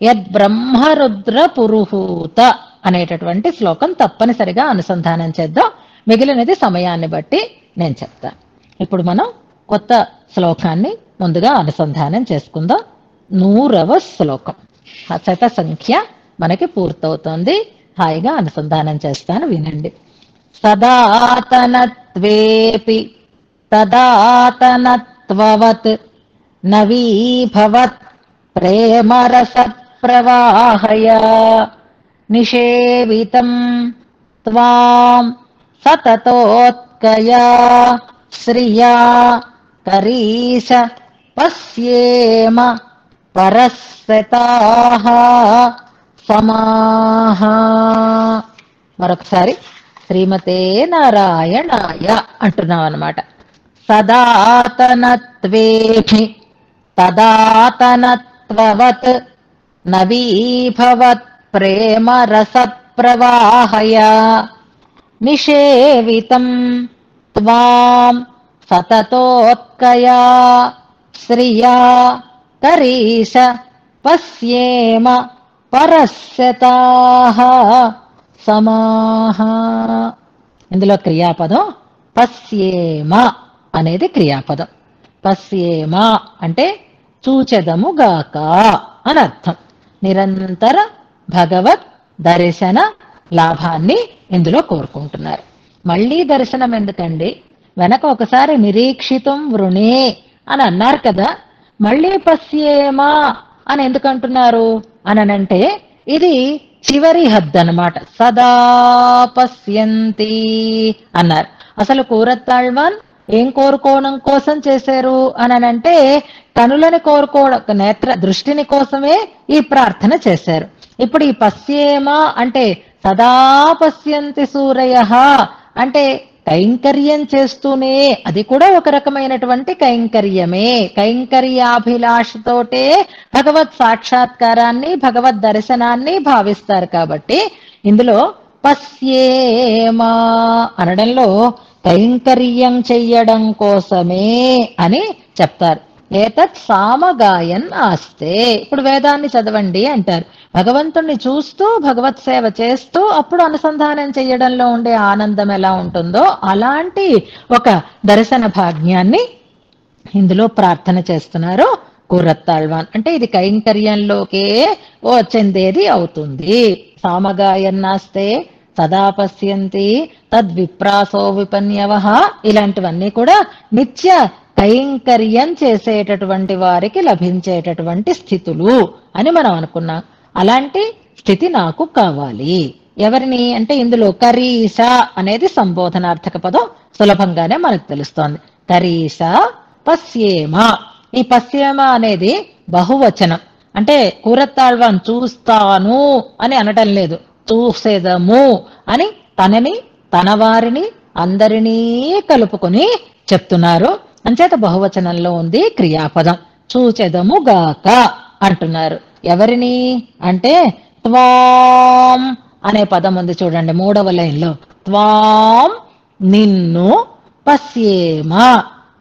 యద్బ్రహ్మరుద్ర పురుహూత అనేటటువంటి శ్లోకం తప్పనిసరిగా అనుసంధానం చేద్దాం. మిగిలినది సమయాన్ని బట్టి నేను చెప్తాను. ఇప్పుడు మనం కొత్త శ్లోకాన్ని ముందుగా అనుసంధానం చేసుకుందాం. 100వ శ్లోకం. శత సంఖ్య మనకి పూర్తవుతోంది. హాయిగా అనుసంధానం చేస్తాను, వినండి. సదాతనత్వేపి తదాతనత్వవత్ నవీభవత్ ప్రేమరసత్ ప్రవాహయ నిషేవితం త్వాం సతతోత్కయా శ్రియా కరీశ పశ్యేమ పరస్సతాః సమాః. మరొకసారి శ్రీమతే నారాయణాయ అంటున్నాం అన్నమాట. సదాతనత్వేభి తదాతనత్వవత్ నవీభవత్ ప్రేమ రసత్ ప్రవాహయ నిషేవితం త్వాం సతతోత్కయా శ్రియా కరీశ పశ్యేమ పరస్సతాః సమాః. ఇందులో క్రియాపదం పశ్యేమ అనేది క్రియాపదం. పశ్యేమ అంటే చూచెదముగాక అని అర్థం. నిరంతర భగవత్ దర్శన లాభాన్ని ఇందులో కోరుకుంటున్నారు. మళ్ళీ దర్శనం ఎందుకండి? వెనక ఒకసారి నిరీక్షితం వృణే అని అన్నారు కదా, మళ్ళీ పశ్యేమా అని ఎందుకు అంటున్నారు అనంటే ఇది చివరి హద్దు అన్నమాట. సదా పశ్యంతి అన్నారు. అసలు కూరత్తాళ్వాన్ ఏం కోరుకోవడం కోసం చేశారు అనంటే కనులని కోరుకోవడం, నేత్ర దృష్టిని కోసమే ఈ ప్రార్థన చేశారు. ఇప్పుడు ఈ పశ్యేమ అంటే సదా పశ్యంతి సూరయః అంటే కైంకర్యం చేస్తూనే, అది కూడా ఒక రకమైనటువంటి కైంకర్యమే. కైంకర్యాభిలాషతోటే భగవత్ సాక్షాత్కారాన్ని, భగవద్ దర్శనాన్ని భావిస్తారు. కాబట్టి ఇందులో పశ్యేమా అనడంలో కైంకర్యం చెయ్యడం కోసమే అని చెప్తారు. ఏతత్ సామగాయన్ ఆస్తే. ఇప్పుడు వేదాన్ని చదవండి అంటారు. భగవంతుణ్ణి చూస్తూ భగవత్ సేవ చేస్తూ అప్పుడు అనుసంధానం చేయడంలో ఉండే ఆనందం ఎలా ఉంటుందో అలాంటి ఒక దర్శన భాగ్యాన్ని ఇందులో ప్రార్థన చేస్తున్నారు కూరత్తాళ్వాన్. అంటే ఇది కైంకర్యంలోకే చెందేది అవుతుంది. సామగాయన్నాస్తే సదా పశ్యంతి తద్విప్రాసో విపన్యవః ఇలాంటివన్నీ కూడా నిత్య కైంకర్యం చేసేటటువంటి వారికి లభించేటటువంటి స్థితులు అని మనం అనుకున్నాం. అలాంటి స్థితి నాకు కావాలి. ఎవరిని అంటే ఇందులో కరీశ అనేది సంబోధనార్థక పదం, సులభంగానే మనకు తెలుస్తోంది. కరీశ పశ్యేమ. ఈ పశ్యేమ అనేది బహువచనం. అంటే కూరత్తాళ్వాన్ చూస్తాను అని అనటం లేదు, చూసేదము అని తనని తన వారిని అందరినీ కలుపుకొని చెప్తున్నారు. అంచేత బహువచనంలో ఉంది క్రియాపదం. చూచెదము గాక అంటున్నారు. ఎవరిని అంటే త్వాం అనే పదం ఉంది చూడండి 3వ లైన్లో. త్వాం నిన్ను, పశ్యేమ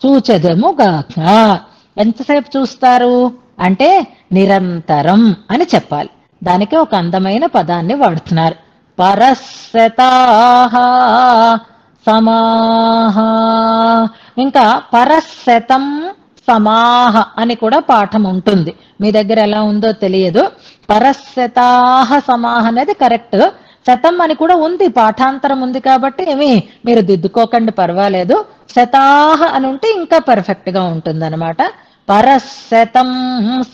చూచెదము గాక. ఎంతసేపు చూస్తారు అంటే నిరంతరం అని చెప్పాలి. దానికి ఒక అందమైన పదాన్ని వాడుతున్నారు. పరస్సతాః సమాః. ఇంకా పరస్సతం సమాః అని కూడా పాఠం ఉంటుంది. మీ దగ్గర ఎలా ఉందో తెలియదు. పరస్సతాః సమాః అనేది కరెక్ట్. శతం అని కూడా ఉంది, పాఠాంతరం ఉంది కాబట్టి ఏమి మీరు దిద్దుకోకండి, పర్వాలేదు. శతాః అని ఉంటే ఇంకా పర్ఫెక్ట్ గా ఉంటుంది అనమాట. పరస్సతం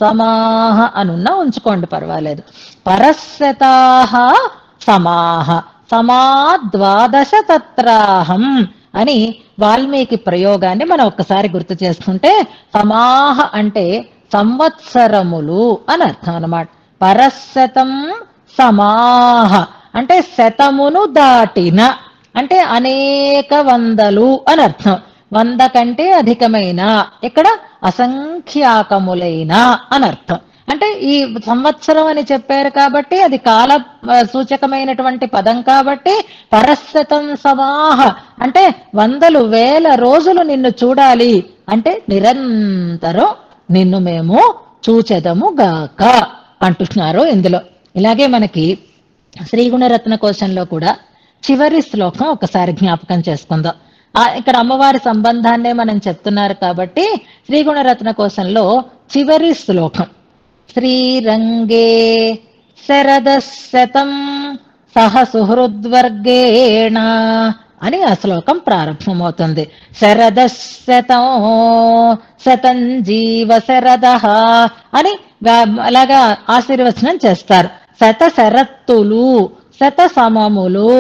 సమాః అనున్నా ఉంచుకోండి, పర్వాలేదు. పరస్సతాః సమాః సమా 12 తత్రాహం అని వాల్మీకి ప్రయోగాన్ని మనం ఒక్కసారి గుర్తు చేసుకుంటే, సమాహ అంటే సంవత్సరములు అని అర్థం అన్నమాట. పరస్సతం సమాహ అంటే శతమును దాటిన అంటే అనేక వందలు అని అర్థం. 100 కంటే అధికమైన, ఇక్కడ అసంఖ్యాకములైన అని అర్థం. అంటే ఈ సంవత్సరం అని చెప్పారు కాబట్టి అది కాల సూచకమైనటువంటి పదం కాబట్టి పరశతం సమాహ అంటే వందలు వేల రోజులు నిన్ను చూడాలి అంటే నిరంతరం నిన్ను మేము చూచెదము గాక అంటున్నారు ఇందులో. ఇలాగే మనకి శ్రీగుణరత్న కోశంలో కూడా చివరి శ్లోకం ఒకసారి జ్ఞాపకం చేసుకుందాం. ఇక్కడ అమ్మవారి సంబంధాన్నే మనం చెప్తున్నారు కాబట్టి శ్రీగుణరత్న కోశంలో చివరి శ్లోకం శ్రీరంగే శరదశతం సహ సుహృద్వర్గేణ అని ఆ శ్లోకం ప్రారంభమవుతుంది. శరదశతం శతం జీవ శరద అని అలాగా ఆశీర్వచనం చేస్తారు. శత శరత్తులు, శత సమములు,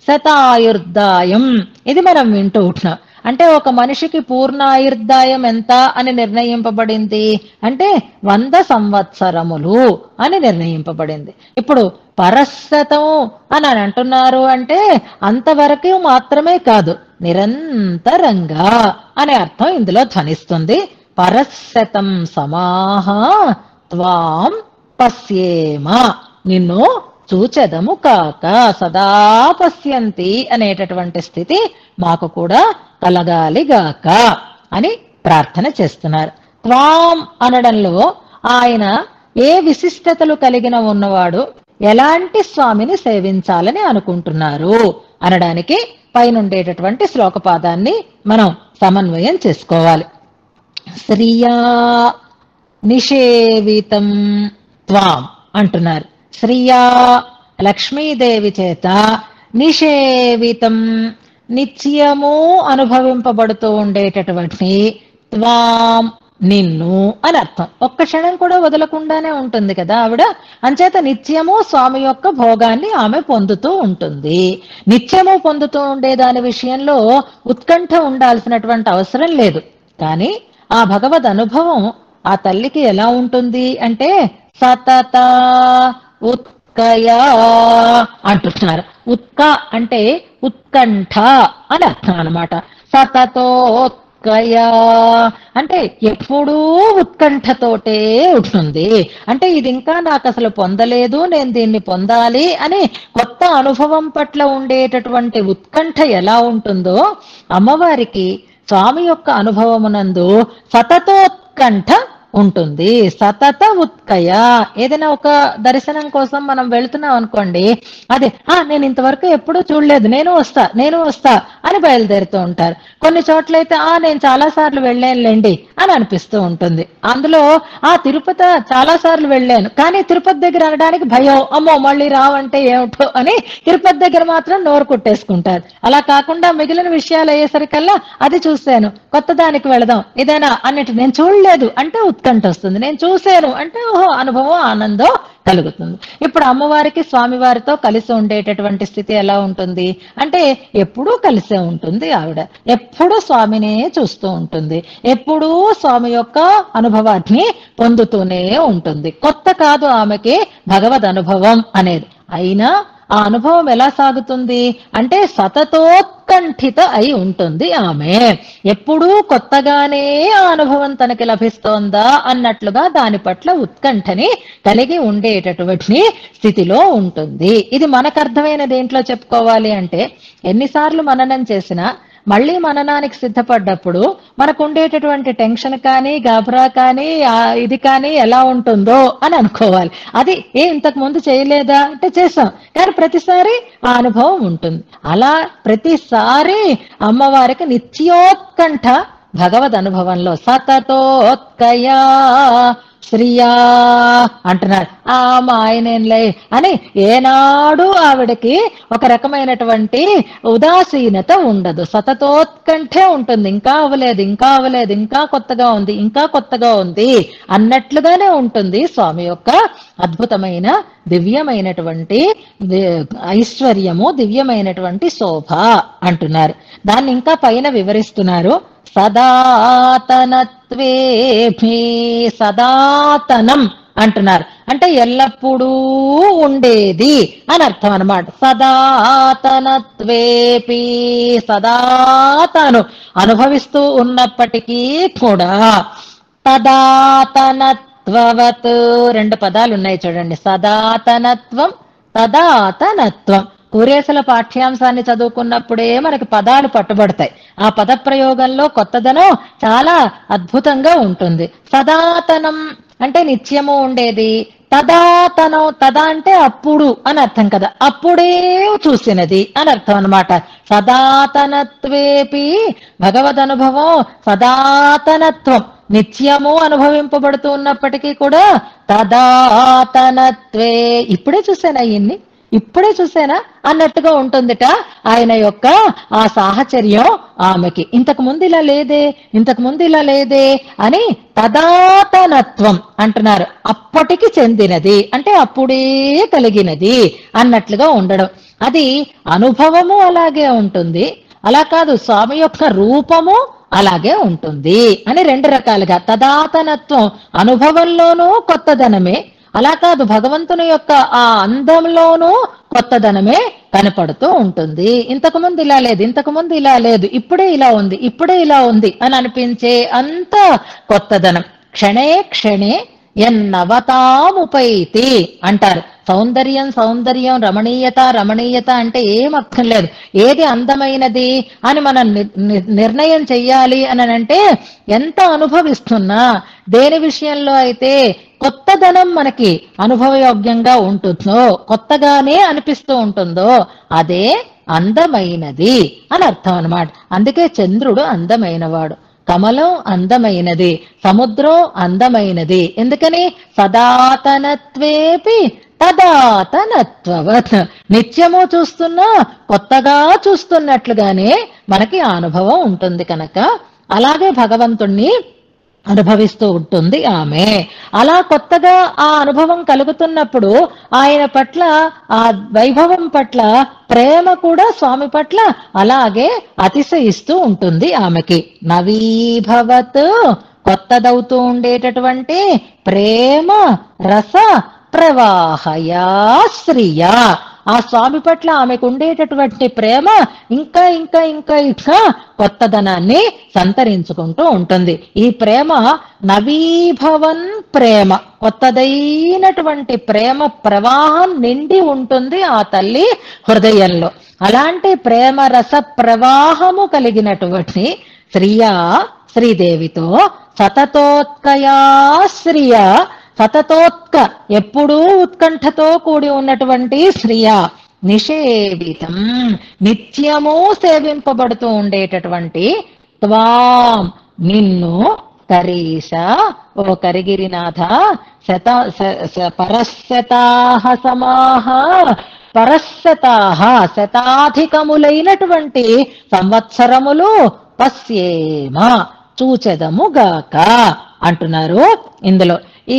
శతాయుర్దాయం ఇది మనం వింటూ ఉంటున్నాం. అంటే ఒక మనిషికి పూర్ణాయుర్దాయం ఎంత అని నిర్ణయింపబడింది అంటే 100 సంవత్సరములు అని నిర్ణయింపబడింది. ఇప్పుడు పరశతం అని అంటున్నారు అంటే అంతవరకు మాత్రమే కాదు, నిరంతరంగా అనే అర్థం ఇందులో ధ్వనిస్తుంది. పరశతం సమాహ త్వాం పశ్యేమ నిన్ను చూచెదము కాక సదా పశ్యంతి అనేటటువంటి స్థితి మాకు కూడా కలగాలి గాక అని ప్రార్థన చేస్తున్నారు. త్వాం అనడంలో ఆయన ఏ విశిష్టతలు కలిగిన ఉన్నవాడు, ఎలాంటి స్వామిని సేవించాలని అనుకుంటున్నారు అనడానికి పైనుండేటటువంటి శ్లోకపాదాన్ని మనం సమన్వయం చేసుకోవాలి. శ్రియా నిషేవితం త్వాం అంటున్నారు. శ్రియా లక్ష్మీదేవి చేత నిషేవితం నిత్యము అనుభవింపబడుతూ ఉండేటటువంటి త్వాం నిన్ను అని అర్థం. ఒక్క క్షణం కూడా వదలకుండానే ఉంటుంది కదా ఆవిడ. అంచేత నిత్యము స్వామి యొక్క భోగాన్ని ఆమె పొందుతూ ఉంటుంది. నిత్యము పొందుతూ ఉండే దాని విషయంలో ఉత్కంఠ ఉండాల్సినటువంటి అవసరం లేదు. కానీ ఆ భగవద్ అనుభవం ఆ తల్లికి ఎలా ఉంటుంది అంటే సతత ఉత్కయా అంటున్నారు. ఉత్క అంటే ఉత్కంఠ అని అర్థం అనమాట. సతతోత్కయా అంటే ఎప్పుడూ ఉత్కంఠతోటే ఉంటుంది. అంటే ఇది ఇంకా నాకు అసలు పొందలేదు, నేను దీన్ని పొందాలి అని కొత్త అనుభవం పట్ల ఉండేటటువంటి ఉత్కంఠ ఎలా ఉంటుందో అమ్మవారికి స్వామి యొక్క అనుభవమునందు సతతోత్కంఠ ఉంటుంది. సతత ఉత్కయ. ఏదైనా ఒక దర్శనం కోసం మనం వెళుతున్నాం అనుకోండి, అదే నేను ఇంతవరకు ఎప్పుడూ చూడలేదు, నేను వస్తా అని బయలుదేరుతూ ఉంటారు. కొన్ని చోట్లయితే నేను చాలా సార్లు వెళ్ళానులేండి అని అనిపిస్తూ ఉంటుంది. అందులో తిరుపతి చాలా సార్లు వెళ్ళాను, కానీ తిరుపతి దగ్గర అనడానికి భయం, అమ్మో మళ్ళీ రావంటే ఏమిటో అని తిరుపతి దగ్గర మాత్రం నోరు కుట్టేసుకుంటారు. అలా కాకుండా మిగిలిన విషయాలు అయ్యేసరికల్లా అది చూశాను, కొత్త దానికి వెళదాం, ఇదేనా అన్నట్టు. నేను చూడలేదు అంటే ఉత్కంఠ వస్తుంది, నేను చూశాను అంటే ఓహో అనుభవం ఆనందం కలుగుతుంది. ఇప్పుడు అమ్మవారికి స్వామివారితో కలిసి ఉండేటటువంటి స్థితి ఎలా ఉంటుంది అంటే ఎప్పుడూ కలిసే ఉంటుంది. ఆవిడ ఎప్పుడూ స్వామినే చూస్తూ ఉంటుంది, ఎప్పుడూ స్వామి యొక్క అనుభవాన్ని పొందుతూనే ఉంటుంది. కొత్త కాదు ఆమెకి భగవద్ అనుభవం అనేది. అయినా ఆ అనుభవం ఎలా సాగుతుంది అంటే సతతోత్కంఠిత అయి ఉంటుంది. ఆమె ఎప్పుడూ కొత్తగానే ఆ అనుభవం తనకి లభిస్తోందా అన్నట్లుగా దాని పట్ల ఉత్కంఠని కలిగి ఉండేటటువంటి స్థితిలో ఉంటుంది. ఇది మనకు అర్థమైన దేంట్లో చెప్పుకోవాలి అంటే ఎన్నిసార్లు మననం చేసినా మళ్ళీ మననానికి సిద్ధపడ్డప్పుడు మనకు ఉండేటటువంటి టెన్షన్ కానీ గాబరా కానీ ఇది కానీ ఎలా ఉంటుందో అని అనుకోవాలి. అది ఇంతకు ముందు చేయలేదా అంటే చేసాం, కానీ ప్రతిసారి ఆ అనుభవం ఉంటుంది. అలా ప్రతిసారి అమ్మవారికి నిత్యోత్కంఠ భగవద్ అనుభవంలో సతతోత్కయా శ్రియా అంటున్నారు. మా ఆయనేంలే అని ఏనాడు ఆవిడకి ఒక రకమైనటువంటి ఉదాసీనత ఉండదు, సతతోత్కంఠే ఉంటుంది. ఇంకా అవ్వలేదు, ఇంకా అవ్వలేదు, ఇంకా కొత్తగా ఉంది, ఇంకా కొత్తగా ఉంది అన్నట్లుగానే ఉంటుంది స్వామి యొక్క అద్భుతమైన దివ్యమైనటువంటి ఐశ్వర్యము, దివ్యమైనటువంటి శోభ అంటున్నారు. దాన్ని ఇంకా పైన వివరిస్తున్నారు. సదాతనత్వేభి సదాతనం అంటున్నారు. అంటే ఎల్లప్పుడూ ఉండేది అని అర్థం అన్నమాట. సదాతనత్వేపి, సదా తాను అనుభవిస్తూ ఉన్నప్పటికీ కూడా, తదాతనత్వవత్, రెండు పదాలు ఉన్నాయి చూడండి, సదాతనత్వం, తదాతనత్వం. కురేసల పాఠ్యాంశాన్ని చదువుకున్నప్పుడే మనకి పదాలు పట్టుబడతాయి. ఆ పద ప్రయోగంలో కొత్తదనం చాలా అద్భుతంగా ఉంటుంది. సదాతనం అంటే నిత్యము ఉండేది, తదాతనం, తదా అంటే అప్పుడు అని అర్థం కదా, అప్పుడే చూసినది అని అర్థం అనమాట. సదాతనత్వేపి, భగవదనుభవం సదాతనత్వం, నిత్యము అనుభవింపబడుతూ ఉన్నప్పటికీ కూడా తదాతనత్వే, ఇప్పుడే చూసానా ఈయన్ని, ఇప్పుడే చూసానా అన్నట్టుగా ఉంటుందిట ఆయన యొక్క ఆ సాహచర్యం ఆమెకి. ఇంతకు ముందు ఇలా లేదే, ఇంతకు ముందు ఇలా లేదే అని తదాతనత్వం అంటున్నారు. అప్పటికి చెందినది అంటే అప్పుడే కలిగినది అన్నట్లుగా ఉండడం. అది అనుభవము అలాగే ఉంటుంది, అలా కాదు స్వామి యొక్క రూపము అలాగే ఉంటుంది అని రెండు రకాలుగా. తదాతనత్వం అనుభవంలోనూ కొత్తదనమే, అలా కాదు భగవంతుని యొక్క ఆ అందంలోనూ కొత్తదనమే కనపడుతూ ఉంటుంది. ఇంతకు ముందు ఇలా లేదు, ఇంతకు ముందు ఇలా లేదు, ఇప్పుడే ఇలా ఉంది, ఇప్పుడే ఇలా ఉంది అని అనిపించే అంత కొత్తదనం. క్షణే క్షణే ఎన్నవతాముపైతి అంటారు. సౌందర్యం సౌందర్యం, రమణీయత రమణీయత అంటే ఏం అర్థం లేదు. ఏది అందమైనది అని మనం నిర్ణయం చెయ్యాలి అని అంటే ఎంత అనుభవిస్తున్నా, దేని విషయంలో అయితే కొత్తదనం మనకి అనుభవయోగ్యంగా ఉంటుందో, కొత్తగానే అనిపిస్తూ ఉంటుందో అదే అందమైనది అని అర్థం అన్నమాట. అందుకే చంద్రుడు అందమైనవాడు, కమలం అందమైనది, సముద్రం అందమైనది. ఎందుకని? సదాతనత్వేపి తదాతనత్వవత్, నిత్యము చూస్తున్నా కొత్తగా చూస్తున్నట్లుగానే మనకి ఆ అనుభవం ఉంటుంది కనుక అలాగే భగవంతుణ్ణి అనుభవిస్తూ ఉంటుంది ఆమె. అలా కొత్తగా ఆ అనుభవం కలుగుతున్నప్పుడు ఆయన పట్ల, ఆ వైభవం పట్ల ప్రేమ కూడా స్వామి పట్ల అలాగే అతిశయిస్తూ ఉంటుంది ఆమెకి. నవీభవత్, కొత్తదవుతూ ఉండేటటువంటి ప్రేమ రస ప్రవాహయా శ్రియా, ఆ స్వామి పట్ల ఆమెకు ఉండేటటువంటి ప్రేమ ఇంకా ఇంకా ఇంకా ఇంకా కొత్తదనాన్ని సంతరించుకుంటూ ఉంటుంది. ఈ ప్రేమ నవీభవన్ ప్రేమ, కొత్తదైనటువంటి ప్రేమ ప్రవాహం నిండి ఉంటుంది ఆ తల్లి హృదయంలో. అలాంటి ప్రేమ రస ప్రవాహము కలిగినటువంటి శ్రియా, శ్రీదేవితో సతతోత్కయా శ్రియా, సతతోత్క ఎప్పుడూ ఉత్కంఠతో కూడి ఉన్నటువంటి శ్రియ, నిషేవితం నిత్యము సేవింపబడుతూ ఉండేటటువంటి త్వాం నిన్ను, కరీష ఓ కరిగిరినాథ, పరశతాహ సమాహ, పరశతాహ శతాధికములైనటువంటి సంవత్సరములు పశ్యేమ చూచెదముగాక అంటున్నారు ఇందులో. ఈ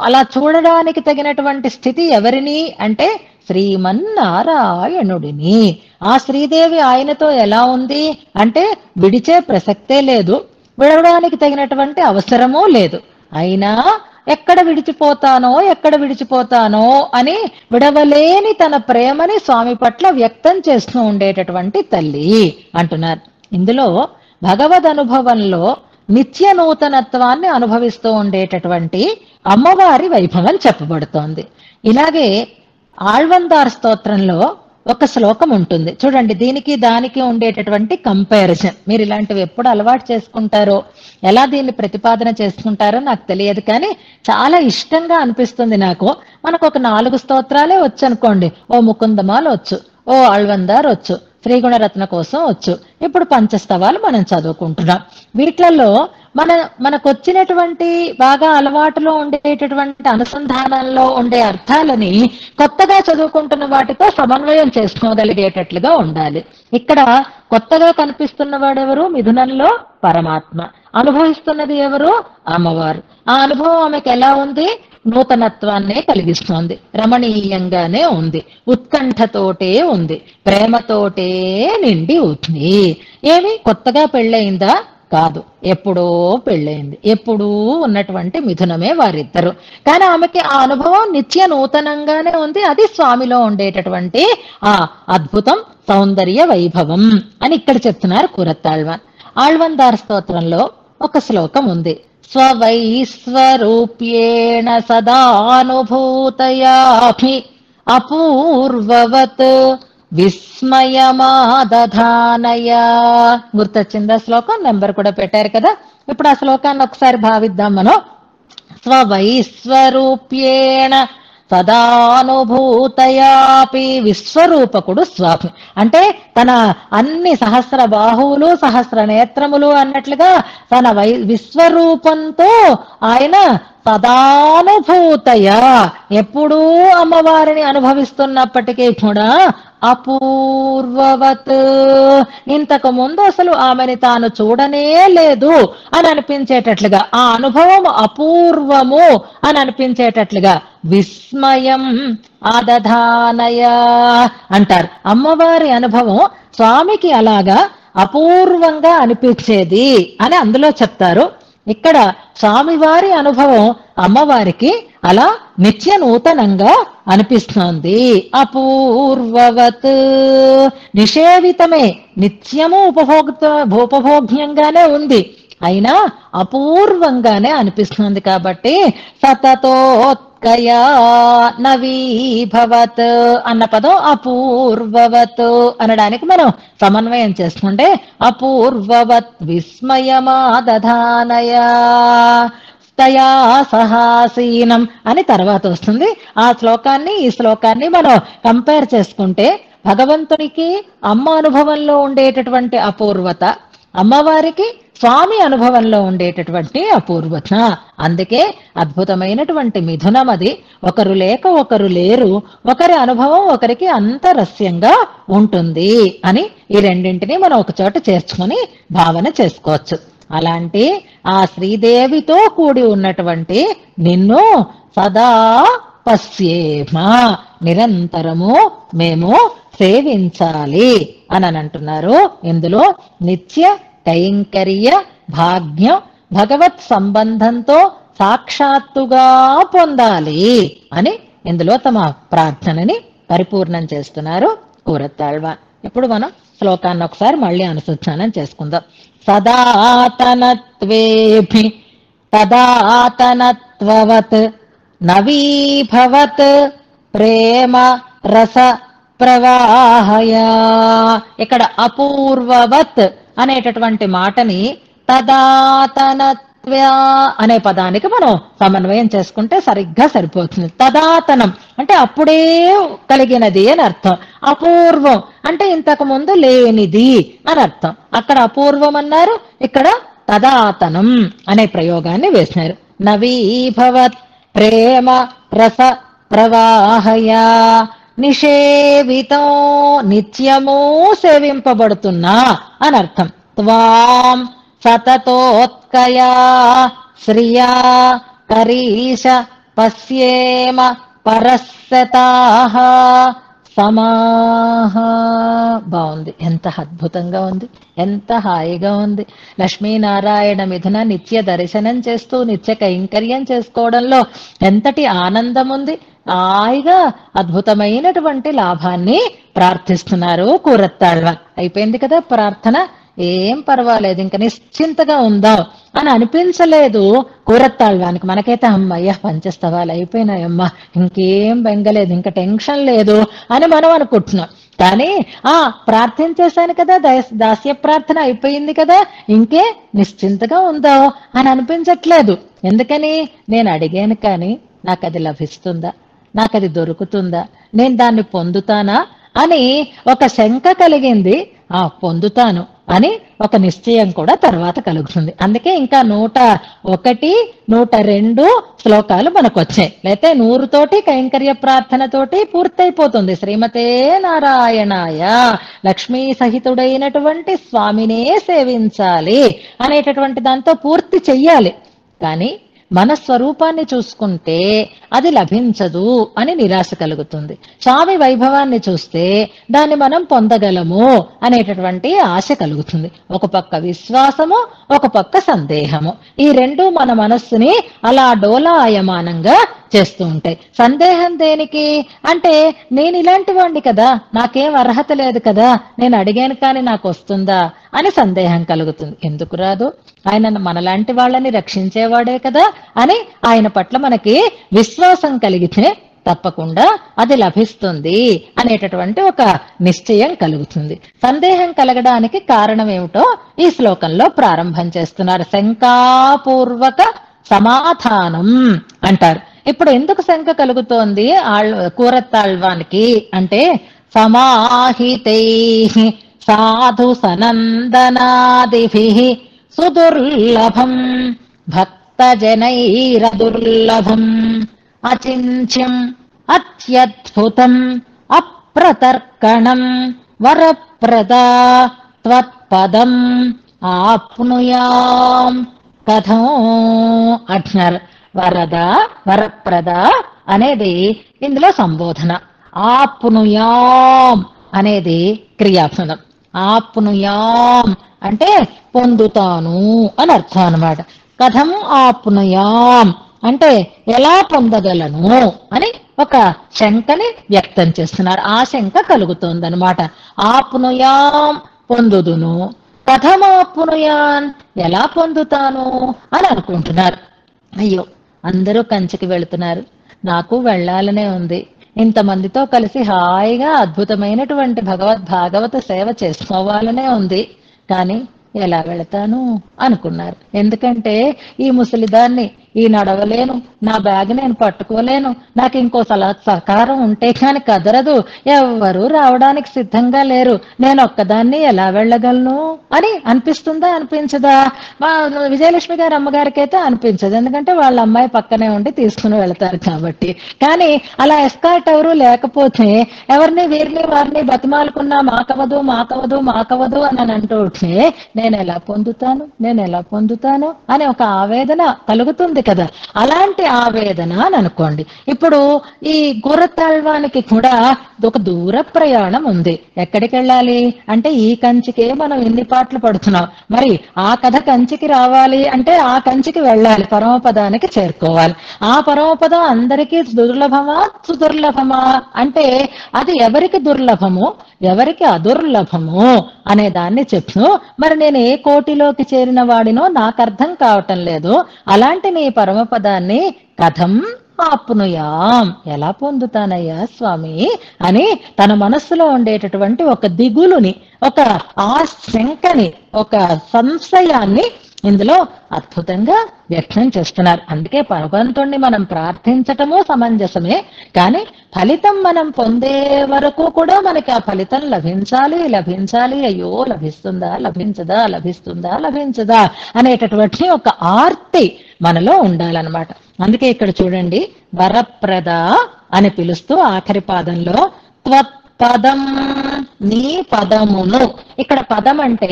అలా చూడడానికి తగినటువంటి స్థితి ఎవరిని అంటే శ్రీమన్నారాయణుడిని. ఆ శ్రీదేవి ఆయనతో ఎలా ఉంది అంటే విడిచే ప్రసక్తే లేదు, విడవడానికి తగినటువంటి అవసరమూ లేదు. అయినా ఎక్కడ విడిచిపోతానో అని విడవలేని తన ప్రేమని స్వామి పట్ల వ్యక్తం చేస్తూ ఉండేటటువంటి తల్లి అంటున్నారు. ఇందులో భగవద్ అనుభవంలో నిత్య నూతనత్వాన్ని అనుభవిస్తూ ఉండేటటువంటి అమ్మవారి వైభవం చెప్పబడుతోంది. ఇలాగే ఆళ్వందార్ స్తోత్రంలో ఒక శ్లోకం ఉంటుంది చూడండి, దీనికి దానికి ఉండేటటువంటి కంపారిజన్. మీరు ఇలాంటివి ఎప్పుడు అలవాటు చేసుకుంటారో, ఎలా దీన్ని ప్రతిపాదన చేసుకుంటారో నాకు తెలియదు, కానీ చాలా ఇష్టంగా అనిపిస్తుంది నాకు. మనకు ఒక 4 స్తోత్రాలే వచ్చు అనుకోండి, ఓ ముకుందమాలు వచ్చు, ఓ ఆళ్వందార్ వచ్చు, శ్రీగుణరత్న కోసం వచ్చు, ఇప్పుడు పంచస్తవాలు మనం చదువుకుంటున్నాం. వీటిలలో మనకొచ్చినటువంటి బాగా అలవాటులో ఉండేటటువంటి అనుసంధానంలో ఉండే అర్థాలని కొత్తగా చదువుకుంటున్న వాటితో సమన్వయం చేసుకోగలిగేటట్లుగా ఉండాలి. ఇక్కడ కొత్తగా కనిపిస్తున్న వాడెవరు? మిథునంలో పరమాత్మ. అనుభవిస్తున్నది ఎవరు? అమ్మవారు. ఆ అనుభవం ఆమెకు ఎలా ఉంది? నూతనత్వాన్నే కలిగిస్తోంది, రమణీయంగానే ఉంది, ఉత్కంఠతోటే ఉంది, ప్రేమతోటే నిండి ఉంది. ఏమి కొత్తగా పెళ్ళయిందా? కాదు, ఎప్పుడో పెళ్ళైంది, ఎప్పుడూ ఉన్నటువంటి మిథునమే వారిద్దరు. కానీ ఆమెకి ఆ అనుభవం నిత్య నూతనంగానే ఉంది. అది స్వామిలో ఉండేటటువంటి ఆ అద్భుతం, సౌందర్య వైభవం అని ఇక్కడ చెప్తున్నారు కూరత్తాళ్వాన్. ఆళ్వందార్ స్తోత్రంలో ఒక శ్లోకం ఉంది. స్వవైస్వరూప్యేణ సదానుభూతయాభి అపూర్వవత్ విస్మయమాదధానయా. గుర్తొచ్చిందా శ్లోకం? నెంబర్ కూడా పెట్టారు కదా. ఇప్పుడు ఆ శ్లోకాన్ని ఒకసారి భావిద్దాం మనం. స్వవైస్వరూప్యేణ సదానుభూతయాపి, విశ్వరూపకుడు స్వామి అంటే తన అన్ని సహస్ర బాహువులు సహస్ర నేత్రములు అన్నట్లుగా తన విశ్వరూపంతో ఆయన సదానుభూతయ ఎప్పుడూ అమ్మవారిని అనుభవిస్తున్నప్పటికీ కూడా అపూర్వవత్, ఇంతకు ముందు అసలు ఆమెని తాను చూడనే లేదు అని అనిపించేటట్లుగా, ఆ అనుభవం అపూర్వము అని అనిపించేటట్లుగా విస్మయం ఆదధానయ అంటారు. అమ్మవారి అనుభవం స్వామికి అలాగా అపూర్వంగా అనిపించేది అని అందులో చెప్తారు. ఇక్కడ స్వామివారి అనుభవం అమ్మవారికి అలా నిత్య నూతనంగా అనిపిస్తోంది. అపూర్వవత్, నిషేవితమే, నిత్యము ఉపభోగ్యంగానే ఉంది, అయినా అపూర్వంగానే అనిపిస్తుంది. కాబట్టి సతతోత్కయా నవీభవత్ అన్న పదం అపూర్వవత్ అనడానికి మనం సమన్వయం చేసుకుంటే అపూర్వవత్ విస్మయమాదధానయా తయా సహాసీనం అని తర్వాత వస్తుంది. ఆ శ్లోకాన్ని ఈ శ్లోకాన్ని మనం కంపేర్ చేసుకుంటే భగవంతునికి అమ్మ అనుభవంలో ఉండేటటువంటి అపూర్వత, అమ్మవారికి స్వామి అనుభవంలో ఉండేటటువంటి అపూర్వత. అందుకే అద్భుతమైనటువంటి మిథునం అది. ఒకరు లేక ఒకరు లేరు, ఒకరి అనుభవం ఒకరికి అంతరస్యంగా ఉంటుంది అని ఈ రెండింటినీ మనం ఒక చోట చేర్చుకొని భావన చేసుకోవచ్చు. అలాంటి ఆ శ్రీదేవితో కూడి ఉన్నటువంటి నిన్ను సదా పశ్యేమ, నిరంతరము మేము సేవించాలి అని అంటున్నారు. ఇందులో నిత్య కైంకర్య భాగ్యం భగవత్ సంబంధంతో సాక్షాత్తుగా పొందాలి అని ఇందులో తమ ప్రార్థనని పరిపూర్ణం చేస్తున్నారు కూరత్తాళ్వాన్. ఇప్పుడు మనం శ్లోకాన్ని ఒకసారి మళ్ళీ అనుసంధానం చేసుకుందాం. సదాతనత్వేభి తదాతనత్వవత్ నవీభవత్ ప్రేమ రస ప్రవాహయ. ఇక్కడ అపూర్వవత్ అనేటటువంటి మాటని తదాతనత్వ అనే పదానికి మనం సమన్వయం చేసుకుంటే సరిగ్గా సరిపోతుంది. తదాతనం అంటే అప్పుడే కలిగినది అని అర్థం, అపూర్వం అంటే ఇంతకు ముందు లేనిది అని అర్థం. అక్కడ అపూర్వం అన్నారు, ఇక్కడ తదాతనం అనే ప్రయోగాన్ని వేసినారు. నవీభవత్ ప్రేమ రస ప్రవాహయ, నిషేవితం నిత్యము సేవింపబడుతున్నా అని అర్థం. త్వాం సతతోత్కయా శ్రియా కరీష పశ్యేమ పరస్సతాః సమాహ. బాగుంది, ఎంత అద్భుతంగా ఉంది, ఎంత హాయిగా ఉంది. లక్ష్మీనారాయణ మిథున నిత్య దర్శనం చేస్తూ నిత్య కైంకర్యం చేసుకోవడంలో ఎంతటి ఆనందం ఉంది. హాయిగా అద్భుతమైనటువంటి లాభాన్ని ప్రార్థిస్తున్నారు కూరత్తాళ్వాన్. అయిపోయింది కదా ప్రార్థన, ఏం పర్వాలేదు, ఇంకా నిశ్చింతగా ఉందాం అని అనిపించలేదు కూరత్తాళ్వానికి. మనకైతే అమ్మయ్య పంచస్తవాలు అయిపోయినాయమ్మా, ఇంకేం బెంగలేదు, ఇంకా టెన్షన్ లేదు అని మనం అనుకుంటున్నాం. కానీ ప్రార్థించేశాను కదా, దాస్య ప్రార్థన అయిపోయింది కదా, ఇంకే నిశ్చింతగా ఉందాం అని అనిపించట్లేదు. ఎందుకని? నేను అడిగాను కానీ నాకు అది లభిస్తుందా, నాకు అది దొరుకుతుందా, నేను దాన్ని పొందుతానా అని ఒక శంక కలిగింది. పొందుతాను అని ఒక నిశ్చయం కూడా తర్వాత కలుగుతుంది. అందుకే ఇంకా 101, 102 శ్లోకాలు మనకు వచ్చాయి. లేకపోతే 100 తోటి కైంకర్య ప్రార్థనతోటి పూర్తయిపోతుంది. శ్రీమతే నారాయణాయ, లక్ష్మీ సహితుడైనటువంటి స్వామినే సేవించాలి అనేటటువంటి దాంతో పూర్తి చెయ్యాలి. కానీ మన స్వరూపాన్ని చూసుకుంటే అది లభించదు అని నిరాశ కలుగుతుంది. స్వామి వైభవాన్ని చూస్తే దాన్ని మనం పొందగలము అనేటటువంటి ఆశ కలుగుతుంది. ఒక పక్క విశ్వాసము, ఒక పక్క సందేహము. ఈ రెండు మన మనస్సుని అలా డోలాయమానంగా చేస్తూ ఉంటాయి. సందేహం దేనికి అంటే, నేను ఇలాంటి వాడిని కదా, నాకేం అర్హత లేదు కదా, నేను అడిగాను కానీ నాకు వస్తుందా అని సందేహం కలుగుతుంది. ఎందుకు రాదు, ఆయన మనలాంటి వాళ్ళని రక్షించేవాడే కదా అని ఆయన పట్ల మనకి విశ్వాసం కలిగితే తప్పకుండా అది లభిస్తుంది అనేటటువంటి ఒక నిశ్చయం కలుగుతుంది. సందేహం కలగడానికి కారణం ఏమిటో ఈ శ్లోకంలో ప్రారంభం చేస్తున్నారు. శంకాపూర్వక సమాధానం అంటారు. ఇప్పుడు ఎందుకు శంక కలుగుతోంది కూరతాళ్వానికి అంటే, సమాహితై సాధు సనందనాదిభిః సుదుర్లభం భక్తజనైరదుర్లభం అచించ్యం అత్యద్భుతం అప్రతర్కణం వరప్రదా త్వత్పదం ఆప్నుయాం కథం అంటున్నారు. వరద, వరప్రద అనేది ఇందులో సంబోధన. ఆప్నుయాం అనేది క్రియాపదం. ఆప్నుయాం అంటే పొందుతాను అని అర్థం అన్నమాట. కథం ఆప్నుయాం అంటే ఎలా పొందగలను అని ఒక శంకని వ్యక్తం చేస్తున్నారు. ఆ శంక కలుగుతోందనమాట. ఆప్నుయాం పొందుదును, కథమాప్నుయాన్ ఎలా పొందుతాను అని అనుకుంటున్నారు. అయ్యో, అందరూ కంచికి వెళుతున్నారు, నాకు వెళ్ళాలనే ఉంది, ఇంతమందితో కలిసి హాయిగా అద్భుతమైనటువంటి భాగవత సేవ చేసుకోవాలనే ఉంది, కానీ ఎలా వెళతాను అనుకున్నారు. ఎందుకంటే ఈ ముసలిదాన్ని, ఈ నడవలేను, నా బ్యాగ్ నేను పట్టుకోలేను, నాకు ఇంకో సహకారం ఉంటే కాని కదరదు, ఎవ్వరూ రావడానికి సిద్ధంగా లేరు, నేను ఒక్కదాన్ని ఎలా వెళ్ళగలను అని అనిపిస్తుందా అనిపించదా? విజయలక్ష్మి గారి అమ్మగారికి అయితే అనిపించదు, ఎందుకంటే వాళ్ళ అమ్మాయి పక్కనే ఉండి తీసుకుని వెళతారు కాబట్టి. కానీ అలా ఎస్కార్ట్ ఎవరు లేకపోతే ఎవరిని వీరిని వారిని బతిమాలుకున్నా మాకవదు మాకవదు మాకవదు అని అంటూ ఉంటే నేను ఎలా పొందుతాను, నేను ఎలా పొందుతాను అనే ఒక ఆవేదన కలుగుతుంది కదా. అలాంటి ఆవేదన అని అనుకోండి. ఇప్పుడు ఈ గుర్రతాళ్వానికి కూడా ఒక దూర ప్రయాణం ఉంది. ఎక్కడికి వెళ్ళాలి అంటే ఈ కంచికే మనం ఎన్ని పాటలు పడుతున్నాం, మరి ఆ కథ కంచికి రావాలి అంటే ఆ కంచికి వెళ్ళాలి, పరమపదానికి చేరుకోవాలి. ఆ పరమపదం అందరికీ దుర్లభమా సుదుర్లభమా అంటే అది ఎవరికి దుర్లభము ఎవరికి అదుర్లభము అనే దాన్ని చెప్తూ, మరి నేను ఏ కోటిలోకి చేరిన వాడినో నాకు అర్థం కావటం లేదు, అలాంటి నీ పరమపదాన్ని కథం ఆప్నుయాం ఎలా పొందుతానయ్యా స్వామి అని తన మనస్సులో ఉండేటటువంటి ఒక దిగులుని, ఒక ఆశంకని, ఒక సంశయాన్ని ఇందులో అద్భుతంగా వ్యక్తం చేస్తున్నారు. అందుకే భగవంతుణ్ణి మనం ప్రార్థించటము సమంజసమే, కానీ ఫలితం మనం పొందే వరకు కూడా మనకి ఆ ఫలితం లభించాలి లభించాలి, అయ్యో లభిస్తుందా లభించదా లభిస్తుందా లభించదా అనేటటువంటి ఒక ఆర్తి మనలో ఉండాలన్నమాట. అందుకే ఇక్కడ చూడండి, వరప్రద అని పిలుస్తూ ఆఖరి పాదంలో పదం నీ పదమును, ఇక్కడ పదం అంటే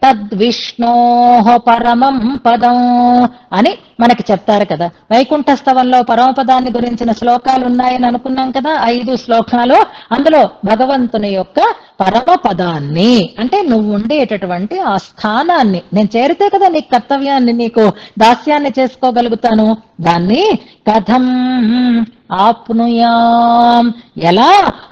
తద్విష్ణోః పరమం పదం అని మనకి చెప్తారు కదా. వైకుంఠస్తవంలో పరమపదాన్ని గురించిన శ్లోకాలు ఉన్నాయని అనుకున్నాం కదా, 5 శ్లోకాలు. అందులో భగవంతుని యొక్క పరమపదాన్ని అంటే నువ్వు ఉండేటటువంటి ఆ స్థానాన్ని నేను చేరితే కదా నీకు కర్తవ్యాన్ని, నీకు దాస్యాన్ని చేసుకోగలుగుతాను, దాన్ని కథం ఆప్నుయాం ఎలా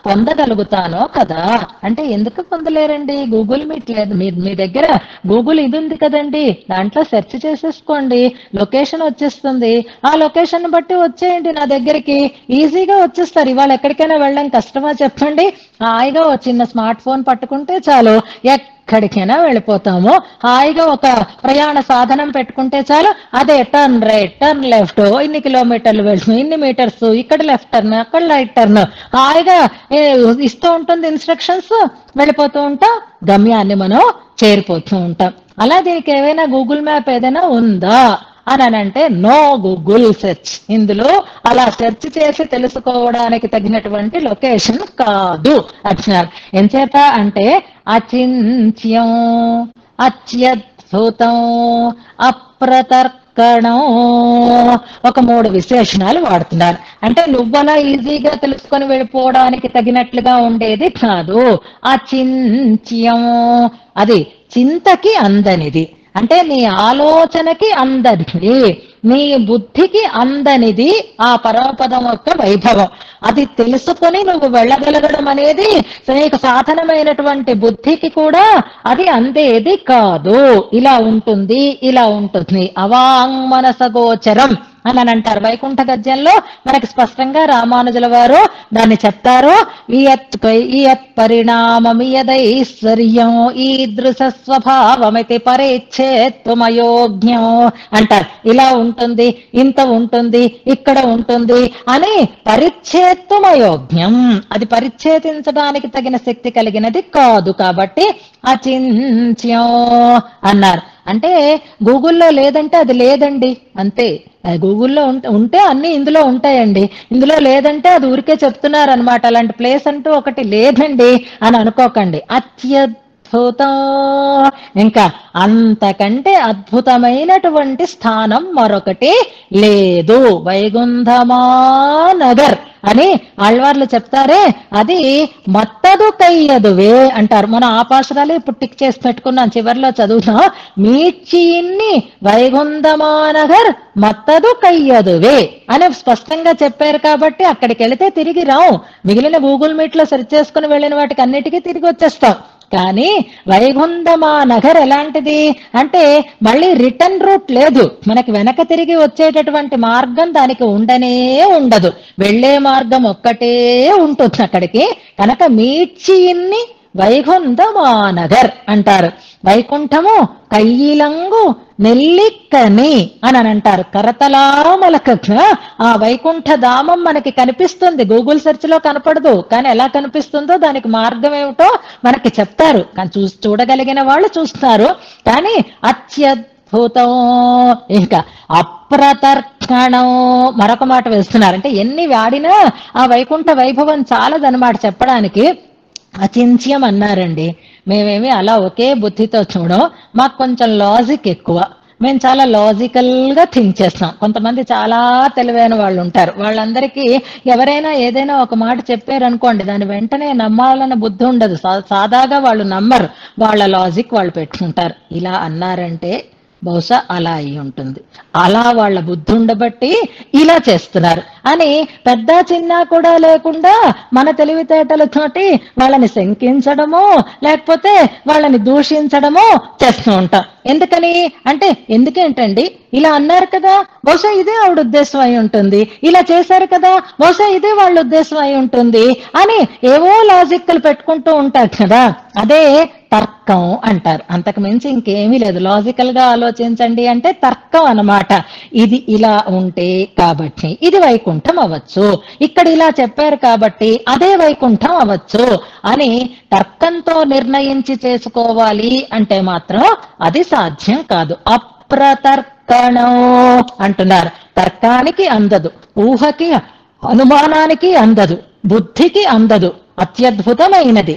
పొందగలుగుతానో కదా. అంటే ఎందుకు పొందలేరండి, గూగుల్ మీట్ లేదు మీ దగ్గర, గూగుల్ ఇది ఉంది కదండి, దాంట్లో సెర్చ్ చేసేసుకోండి, లొకేషన్ వచ్చేస్తుంది, ఆ లొకేషన్ బట్టి వచ్చేయండి నా దగ్గరికి, ఈజీగా వచ్చేస్తారు. ఇవాళ ఎక్కడికైనా వెళ్ళడం కష్టమా చెప్పండి, హాయిగా చిన్న స్మార్ట్ ఫోన్ పట్టుకుంటే చాలు ఎక్కడికైనా వెళ్ళిపోతాము. హాయిగా ఒక ప్రయాణ సాధనం పెట్టుకుంటే చాలు, అదే టర్న్ రైట్ టర్న్ లెఫ్ట్, ఇన్ని కిలోమీటర్లు వెళ్తాం, ఇన్ని మీటర్స్, ఇక్కడ లెఫ్ట్ టర్న్ అక్కడ రైట్ టర్న్ హాయిగా ఇస్తూ ఉంటుంది ఇన్స్ట్రక్షన్స్, వెళ్ళిపోతూ ఉంటాం, గమ్యాన్ని మనం చేరిపోతూ ఉంటాం. అలా దీనికి ఏవైనా గూగుల్ మ్యాప్ ఏదైనా ఉందా అని అంటే నో గూగుల్ సెర్చ్, ఇందులో అలా సెర్చ్ చేసి తెలుసుకోవడానికి తగినటువంటి లొకేషన్ కాదు అంటున్నారు. ఎంచేత అంటే అచింత్యం అత్యద్భుతం అప్రతర్క తర్కణం ఒక 3 విశేషణాలు వాడుతున్నారు. అంటే నువ్వలా ఈజీగా తెలుసుకొని వెళ్ళిపోవడానికి తగినట్లుగా ఉండేది కాదు. అచింత్యం అది చింతకి అందనిది, అంటే నీ ఆలోచనకి అందనిది, నీ బుద్ధికి అందనిది ఆ పరమపదం యొక్క వైభవం. అది తెలుసుకొని నువ్వు వెళ్ళగలగడం అనేది నీకు సాధనమైనటువంటి బుద్ధికి కూడా అది అందేది కాదు. ఇలా ఉంటుంది, ఇలా ఉంటుంది. అవాంగ్మనసగోచరం అని అంటారు. వైకుంఠ గద్యంలో మనకి స్పష్టంగా రామానుజుల వారు దాన్ని చెప్తారు. ఇయత్ పరిణామమియదైశ్వర్యం ఈదృశ స్వభావమితి పరిచ్ఛేత్తుమయోజ్ఞం అంటారు. ఇలా ఉంటుంది, ఇంత ఉంటుంది, ఇక్కడ ఉంటుంది అని పరిచ్ఛేత్తుమయోజ్ఞం. అది పరిచ్ఛేదించడానికి తగిన శక్తి కలిగినది కాదు. కాబట్టి అచింత్యం అన్నారు. అంటే గూగుల్లో లేదంటే అది లేదండి, అంతే. గూగుల్లో ఉంటే అన్ని ఇందులో ఉంటాయండి, ఇందులో లేదంటే అది ఊరికే చెప్తున్నారు అనమాట. అలాంటి ప్లేస్ అంటూ ఒకటి లేదండి అని అనుకోకండి. అత్యద్భుతం, ఇంకా అంతకంటే అద్భుతమైనటువంటి స్థానం మరొకటి లేదు. వైగుంధమానగర్ అని ఆళ్వార్లు చెప్తారే, అది మత్తదు కయ్యదువే అంటారు. మనం ఆ పాశరాలు ఇప్పుడు టిక్ చేసి పెట్టుకున్నాం, చివరిలో చదువుతాం. మీచిన్ని వైగుంధమానగర్ మత్తదు కయ్యదువే అని స్పష్టంగా చెప్పారు. కాబట్టి అక్కడికి వెళితే తిరిగి రావు. మిగిలిన గూగుల్ మీట్ లో సెర్చ్ చేసుకుని వెళ్ళిన వాటికి అన్నిటికీ తిరిగి వచ్చేస్తాం. కానీ వైగుంధమా నగర్ ఎలాంటిది అంటే మళ్ళీ రిటర్న్ రూట్ లేదు. మనకి వెనక తిరిగి వచ్చేటటువంటి మార్గం దానికి ఉండనే ఉండదు. వెళ్లే మార్గం ఒక్కటే ఉంటుంది అక్కడికి. కనుక మీడ్చిన్ని వైగుంధమానగర్ అంటారు. వైకుంఠము కయ్యిలంగు నెల్లిక్కని అని అంటారు. కరతలామలకగా ఆ వైకుంఠ ధామం మనకి కనిపిస్తుంది, గూగుల్ సెర్చ్ లో కనపడదు. కానీ ఎలా కనిపిస్తుందో దానికి మార్గం ఏమిటో మనకి చెప్తారు. కానీ చూడగలిగిన వాళ్ళు చూస్తారు. కానీ అత్యద్భుతం, ఇంకా అప్రతర్కణం మరొక మాట వేస్తున్నారు. అంటే ఎన్ని వాడినా ఆ వైకుంఠ వైభవం చాలదనమాట చెప్పడానికి. అచింత్యం అన్నారండి. మేమేమి అలా ఒకే బుద్ధితో చూడం, మాకు కొంచెం లాజిక్ ఎక్కువ. మేము చాలా లాజికల్ గా థింక్ చేస్తాం. కొంతమంది చాలా తెలివైన వాళ్ళు ఉంటారు. వాళ్ళందరికీ ఎవరైనా ఏదైనా ఒక మాట చెప్పారనుకోండి, దాన్ని వెంటనే నమ్మాలన్న బుద్ధి ఉండదు. సాదాగా వాళ్ళు నమ్మరు, వాళ్ళ లాజిక్ వాళ్ళు పెట్టుకుంటారు. ఇలా అన్నారంటే బహుశా అలా అయి ఉంటుంది. అలా వాళ్ళ బుద్ధి ఉండబట్టి ఇలా చేస్తున్నారు అని పెద్ద చిన్న కూడా లేకుండా మన తెలివితేటలతోటి వాళ్ళని శంకించడమో లేకపోతే వాళ్ళని దూషించడమో చేస్తూ ఉంటాం. ఎందుకని అంటే ఎందుకేంటండి ఇలా అన్నారు కదా, బహుశా ఇదే ఆవిడ ఉద్దేశం అయి ఉంటుంది. ఇలా చేశారు కదా, బహుశా ఇదే వాళ్ళ ఉద్దేశం అయి ఉంటుంది అని ఏవో లాజిక్లు పెట్టుకుంటూ ఉంటారు కదా. అదే తర్కం అంటారు. అంతకు మించి ఇంకేమీ లేదు. లాజికల్ గా ఆలోచించండి అంటే తర్కం అన్నమాట. ఇది ఇలా ఉంటే కాబట్టి ఇది వైకుంఠం అవ్వచ్చు, ఇక్కడ ఇలా చెప్పారు కాబట్టి అదే వైకుంఠం అవ్వచ్చు అని తర్కంతో నిర్ణయించి చేసుకోవాలి అంటే మాత్రం అది సాధ్యం కాదు. అప్రతర్కణం అంటున్నారు. తర్కానికి అందదు, ఊహకి అనుమానానికి అందదు, బుద్ధికి అందదు. అత్యద్భుతమైనది,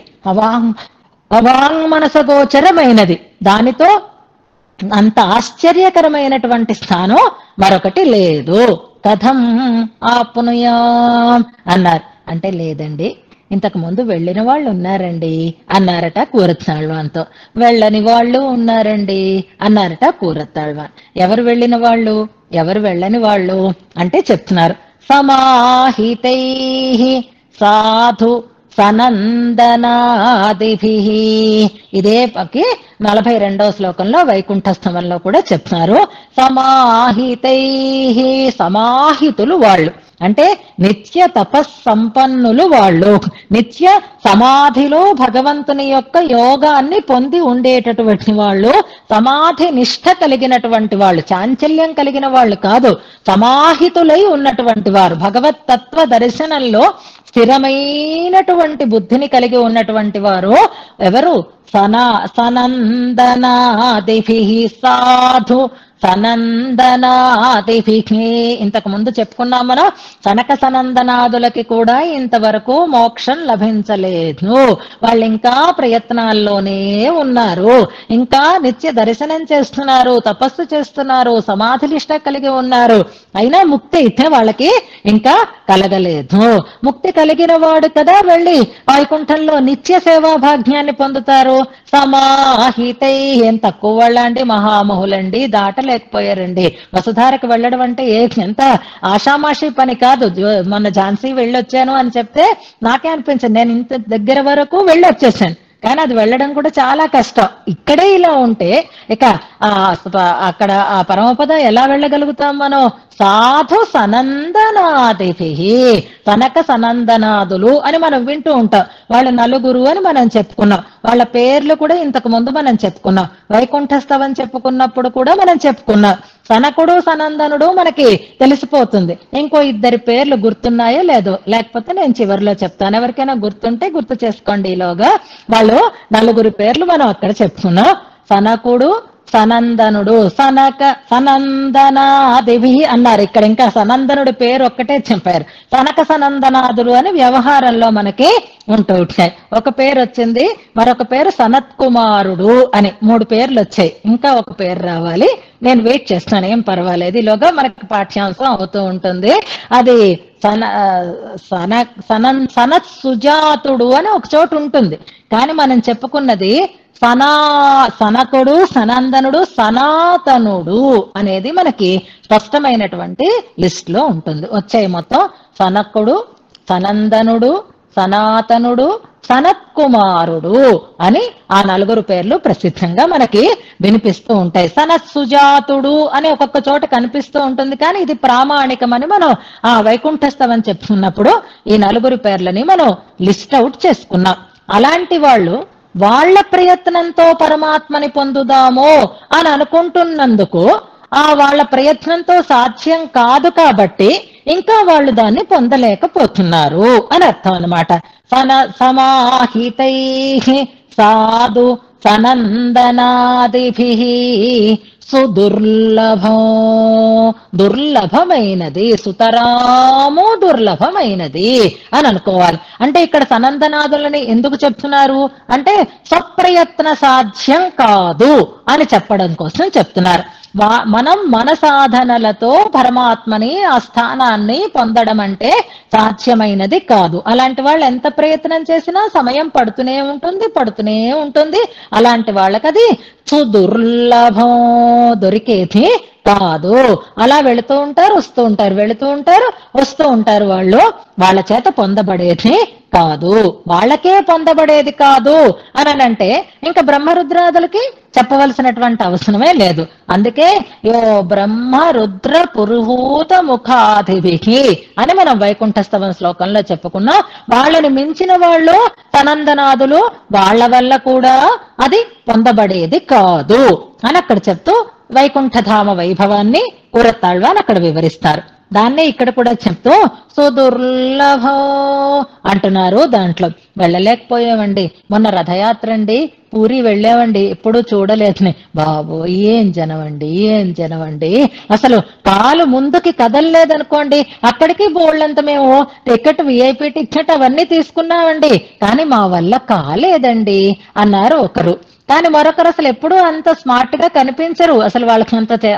అవాంగ్మనసగోచరమైనది. దానితో అంత ఆశ్చర్యకరమైనటువంటి స్థానం మరొకటి లేదు. కథం ఆపునుయాం అన్నారు. అంటే లేదండి, ఇంతకు ముందు వెళ్ళిన వాళ్ళు ఉన్నారండి అన్నారట కూరత్తాళ్వాన్తో. వెళ్ళని వాళ్ళు ఉన్నారండి అన్నారట కూరత్తాళ్వాన్. ఎవరు వెళ్ళిన వాళ్ళు, ఎవరు వెళ్ళని వాళ్ళు అంటే చెప్తున్నారు. సమాహితై సాధు సనందనాదిభిః. ఇదే పకి 42వ శ్లోకంలో వైకుంఠస్థమంలో కూడా చెప్తున్నారు. సమాహితై, సమాహితులు వాళ్ళు అంటే నిత్య తపస్సంపన్నులు వాళ్ళు, నిత్య సమాధిలో భగవంతుని యొక్క యోగాన్ని పొంది ఉండేటటువంటి వాళ్ళు, సమాధి నిష్ఠ కలిగినటువంటి వాళ్ళు, చాంచల్యం కలిగిన వాళ్ళు కాదు, సమాహితులై ఉన్నటువంటి వారు, భగవత్ తత్వ దర్శనంలో స్థిరమైనటువంటి బుద్ధిని కలిగి ఉన్నటువంటి వారు ఎవరు? సనందనాదిభిః సాధు సనందనాదిభిః. ఇంతకు ముందు చెప్పుకున్నాం మనం, సనక సనందనాదులకి కూడా ఇంతవరకు మోక్షం లభించలేదు. వాళ్ళు ఇంకా ప్రయత్నాల్లోనే ఉన్నారు, ఇంకా నిత్య దర్శనం చేస్తున్నారు, తపస్సు చేస్తున్నారు, సమాధి నిష్ట కలిగి ఉన్నారు. అయినా ముక్తి అయితే వాళ్ళకి ఇంకా కలగలేదు. ముక్తి కలిగిన వాడు కదా వెళ్ళి వైకుంఠంలో నిత్య సేవా భాగ్యాన్ని పొందుతారు. సమాహితై, ఏం తక్కువ వాళ్ళండి, మహామహులండి, దాటలేకపోయారండి. వసుధారకు వెళ్ళడం అంటే ఎంత ఆషామాషి పని కాదు. మొన్న ఝాన్సీ వెళ్ళొచ్చాను అని చెప్తే నాకే అనిపించింది, నేను ఇంత దగ్గర వరకు వెళ్ళొచ్చేసాను, కానీ అది వెళ్ళడం కూడా చాలా కష్టం. ఇక్కడే ఇలా ఉంటే ఇక అక్కడ ఆ పరమపద ఎలా వెళ్ళగలుగుతాం మనం? సాధు సనందనాదిభిః, సనక సనందనాదులు అని మనం వింటూ ఉంటాం. వాళ్ళ నలుగురు అని మనం చెప్పుకున్నాం. వాళ్ళ పేర్లు కూడా ఇంతకు ముందు మనం చెప్పుకున్నాం. వైకుంఠస్థవం చెప్పుకున్నప్పుడు కూడా మనం చెప్పుకున్నాం. సనకుడు సనందనుడు మనకి తెలిసిపోతుంది. ఇంకో ఇద్దరి పేర్లు గుర్తున్నాయో లేదో, లేకపోతే నేను చివరిలో చెప్తాను. ఎవరికైనా గుర్తుంటే గుర్తు చేసుకోండి ఈలోగా. వాళ్ళు నలుగురు పేర్లు మనం అక్కడ చెప్పుకున్నాం. సనకుడు, సనందనుడు, సనక సనందనాదిభిః అన్నారు. ఇక్కడ ఇంకా సనందనుడి పేరు ఒక్కటే చెప్పారు. సనక సనందనాదులు అని వ్యవహారంలో మనకి ఉంటూ ఉంటాయి. ఒక పేరు వచ్చింది, మరొక పేరు సనత్ కుమారుడు అని, 3 పేర్లు వచ్చాయి. ఇంకా ఒక పేరు రావాలి, నేను వెయిట్ చేస్తాను, ఏం పర్వాలేదు. ఈలోగా మనకి పాఠ్యాంశం అవుతూ ఉంటుంది. అది సనత్ సుజాతుడు అని ఒక చోటు ఉంటుంది. కానీ మనం చెప్పుకున్నది సనకుడు, సనందనుడు, సనాతనుడు అనేది మనకి స్పష్టమైనటువంటి లిస్ట్ లో ఉంటుంది. వచ్చాయి మొత్తం సనకుడు, సనందనుడు, సనాతనుడు, సనత్కుమారుడు అని ఆ నలుగురు పేర్లు ప్రసిద్ధంగా మనకి వినిపిస్తూ ఉంటాయి. సనత్ సుజాతుడు అని ఒక్కొక్క చోట కనిపిస్తూ ఉంటుంది, కానీ ఇది ప్రామాణికమని మనం ఆ వైకుంఠస్థవం చెప్పుకున్నప్పుడు ఈ నలుగురు పేర్లని మనం లిస్ట్ అవుట్ చేసుకున్నాం. అలాంటి వాళ్ళు వాళ్ళ ప్రయత్నంతో పరమాత్మని పొందుదాము అని అనుకుంటున్నందుకు వాళ్ళ ప్రయత్నంతో సాధ్యం కాదు కాబట్టి ఇంకా వాళ్ళు దాన్ని పొందలేకపోతున్నారు అని అర్థం అన్నమాట. సమాహితై సాధు సనందనాదిభిః సుదుర్లభం, దుర్లభమైనది, సుతరాము దుర్లభమైనది అని అనుకోవాలి. అంటే ఇక్కడ సనందనాదులని ఎందుకు చెప్తున్నారు అంటే స్వప్రయత్న సాధ్యం కాదు అని చెప్పడం కోసం చెప్తున్నారు. మనం మన సాధనలతో పరమాత్మని, ఆ స్థానాన్ని పొందడం అంటే సాధ్యమైనది కాదు. అలాంటి వాళ్ళు ఎంత ప్రయత్నం చేసినా సమయం పడుతూనే ఉంటుంది. అలాంటి వాళ్ళకి అది సుదుర్లభం, దొరికేది కాదు. అలా వెళుతూ ఉంటారు, వస్తూ ఉంటారు, వెళుతూ ఉంటారు, వస్తూ ఉంటారు. వాళ్ళ చేత పొందబడేది కాదు, వాళ్ళకే పొందబడేది కాదు అని అంటే ఇంకా బ్రహ్మరుద్రాదులకి చెప్పవలసినటువంటి అవసరమే లేదు. అందుకే యో బ్రహ్మ రుద్ర పురుహూత ముఖాధిభిః అని మనం వైకుంఠస్థవం శ్లోకంలో చెప్పుకున్నాం. వాళ్ళని మించిన వాళ్ళు సనందనాదులు, వాళ్ళ వల్ల కూడా అది పొందబడేది కాదు అని అక్కడ చెప్తూ వైకుంఠధామ వైభవాన్ని కూరతాళ్వాన్ అక్కడ వివరిస్తారు. దాన్నే ఇక్కడ కూడా చెప్తూ సుదుర్లభం అంటున్నారు. దాంట్లో వెళ్ళలేకపోయామండి, మొన్న రథయాత్ర అండి, పూరి వెళ్ళామండి, ఎప్పుడూ చూడలేదని. బాబు ఏం జనమండి, అసలు కాలు ముందుకి కదలలేదనుకోండి, అక్కడికి బోళ్ళంత మేము టికెట్, విఐపి టికెట్ అవన్నీ తీసుకున్నామండి, కానీ మా వల్ల కాలేదండి అన్నారు ఒకరు. కానీ మరొకరు అసలు ఎప్పుడూ అంత స్మార్ట్ గా కనిపించరు, అసలు వాళ్ళకి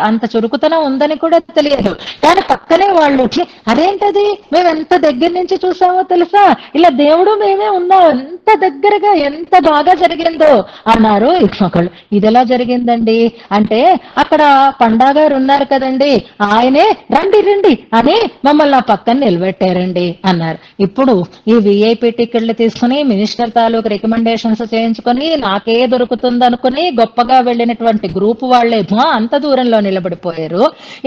అంత చురుకుతనం ఉందని కూడా తెలియదు. కానీ పక్కనే వాళ్ళు అదేంటది, మేము ఎంత దగ్గర నుంచి చూసామో తెలుసా, ఇలా దేవుడు మేమే ఉన్నాం, ఎంత దగ్గరగా ఎంత బాగా జరిగిందో అన్నారు ఒకళ్ళు. ఇది ఎలా జరిగిందండి అంటే అక్కడ పండా గారు ఉన్నారు కదండి, ఆయనే రండి అని మమ్మల్ని ఆ పక్కన నిలబెట్టారండి అన్నారు. ఇప్పుడు ఈ విఐపి టికెట్లు తీసుకుని మినిస్టర్ తాలూకు రికమెండేషన్స్ చేయించుకొని నాకే దొరుకుతుందనుకుని గొప్పగా వెళ్ళినటువంటి గ్రూప్ వాళ్ళేమో అంత దూరంలో నిలబడిపోయారు.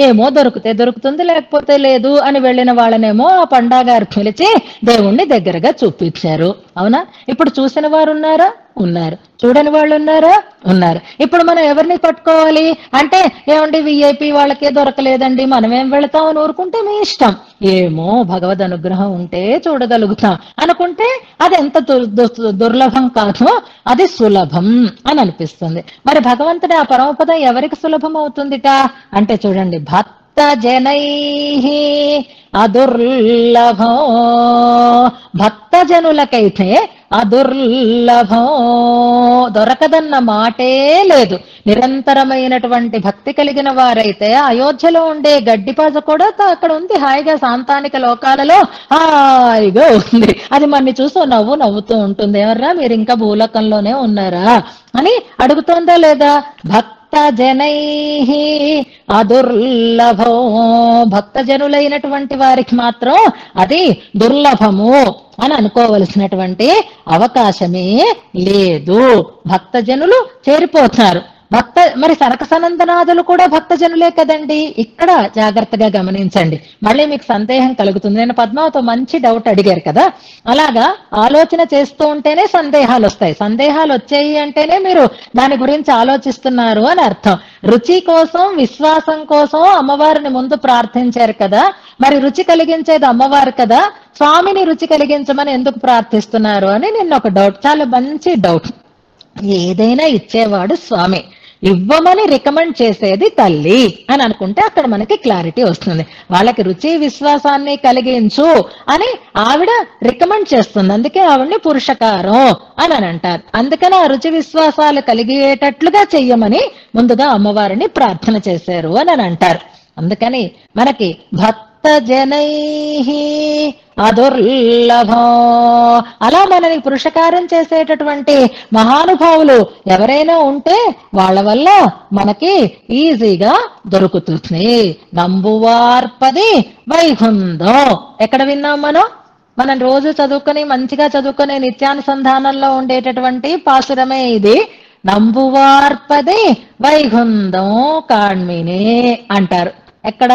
ఏమో దొరికితే దొరుకుతుంది, లేకపోతే లేదు అని వెళ్ళిన వాళ్ళనేమో ఆ పండా గారు పిలిచి దేవుణ్ణి దగ్గరగా చూపించారు. అవునా? ఇప్పుడు చూసిన వారు ఉన్నారా? ఉన్నారు. చూడని వాళ్ళు ఉన్నారా? ఉన్నారు. ఇప్పుడు మనం ఎవరిని పట్టుకోవాలి అంటే, ఏమండి విఐపి వాళ్ళకే దొరకలేదండి, మనమేం వెళతాం అని ఊరుకుంటే మీ ఇష్టం. ఏమో భగవద్ అనుగ్రహం ఉంటే చూడగలుగుతాం అనుకుంటే అది ఎంత దుర్లభం కాదో అది సులభం అని అనిపిస్తుంది. మరి భగవంతుడి ఆ పరమపదం ఎవరికి సులభం అవుతుందిట అంటే చూడండి, భక్త జనై అదుర్లభం, భక్తజనులకైతే అదుర్లభం, దొరకదన్న మాటే లేదు. నిరంతరమైనటువంటి భక్తి కలిగిన వారైతే అయోధ్యలో ఉండే గడ్డిపాజ కూడా అక్కడ ఉంది, హాయిగా సాంతానిక లోకాలలో హాయిగా ఉంది. అది మనని చూసి నవ్వుతూ ఉంటుంది, ఎవర్రా మీరు ఇంకా భూలోకంలోనే ఉన్నారా అని అడుగుతోందా లేదా? భక్తజనై అదుర్లభో, భక్తజనులైనటువంటి వారికి మాత్రం అది దుర్లభము అని అనుకోవలసినటువంటి అవకాశమే లేదు. భక్తజనులు చేరిపోతున్నారు. మరి సనక సనందనాథులు కూడా భక్తజనులే కదండి. ఇక్కడ జాగ్రత్తగా గమనించండి, మళ్ళీ మీకు సందేహం కలుగుతుంది. నేను పద్మావతితో మంచి డౌట్ అడిగారు కదా, అలాగా ఆలోచన చేస్తూ ఉంటేనే సందేహాలు వస్తాయి. సందేహాలు వచ్చాయి అంటేనే మీరు దాని గురించి ఆలోచిస్తున్నారు అని అర్థం. రుచి కోసం, విశ్వాసం కోసం అమ్మవారిని ముందు ప్రార్థించారు కదా, మరి రుచి కలిగించేది అమ్మవారు కదా, స్వామిని రుచి కలిగించమని ఎందుకు ప్రార్థిస్తున్నారు అని నిన్న ఒక డౌట్, చాలా మంచి డౌట్. ఏదైనా ఇచ్చేవాడు స్వామి, ఇవ్వమని రికమెండ్ చేసేది తల్లి అని అనుకుంటే అక్కడ మనకి క్లారిటీ వస్తుంది. వాళ్ళకి రుచి విశ్వాసాన్ని కలిగించు అని ఆవిడ రికమెండ్ చేస్తుంది, అందుకే ఆవిడ్ని పురుషకారం అని అంటారు. అందుకని ఆ రుచి విశ్వాసాలు కలిగేటట్లుగా చెయ్యమని ముందుగా అమ్మవారిని ప్రార్థన చేశారు అని అంటారు. అందుకని మనకి భక్తజనై అదుర్లభం, అలా మనని పురుషకారం చేసేటటువంటి మహానుభావులు ఎవరైనా ఉంటే వాళ్ళ వల్ల మనకి ఈజీగా దొరుకుతుంది. నంబువార్పది వైకుంఠం ఎక్కడ విన్నాం మనం రోజు చదువుకొని మంచిగా చదువుకునే నిత్యానుసంధానంలో ఉండేటటువంటి పాసురమే ఇది. నంబువార్పది వైకుంఠం కాణ్మినే అంటారు. ఎక్కడ?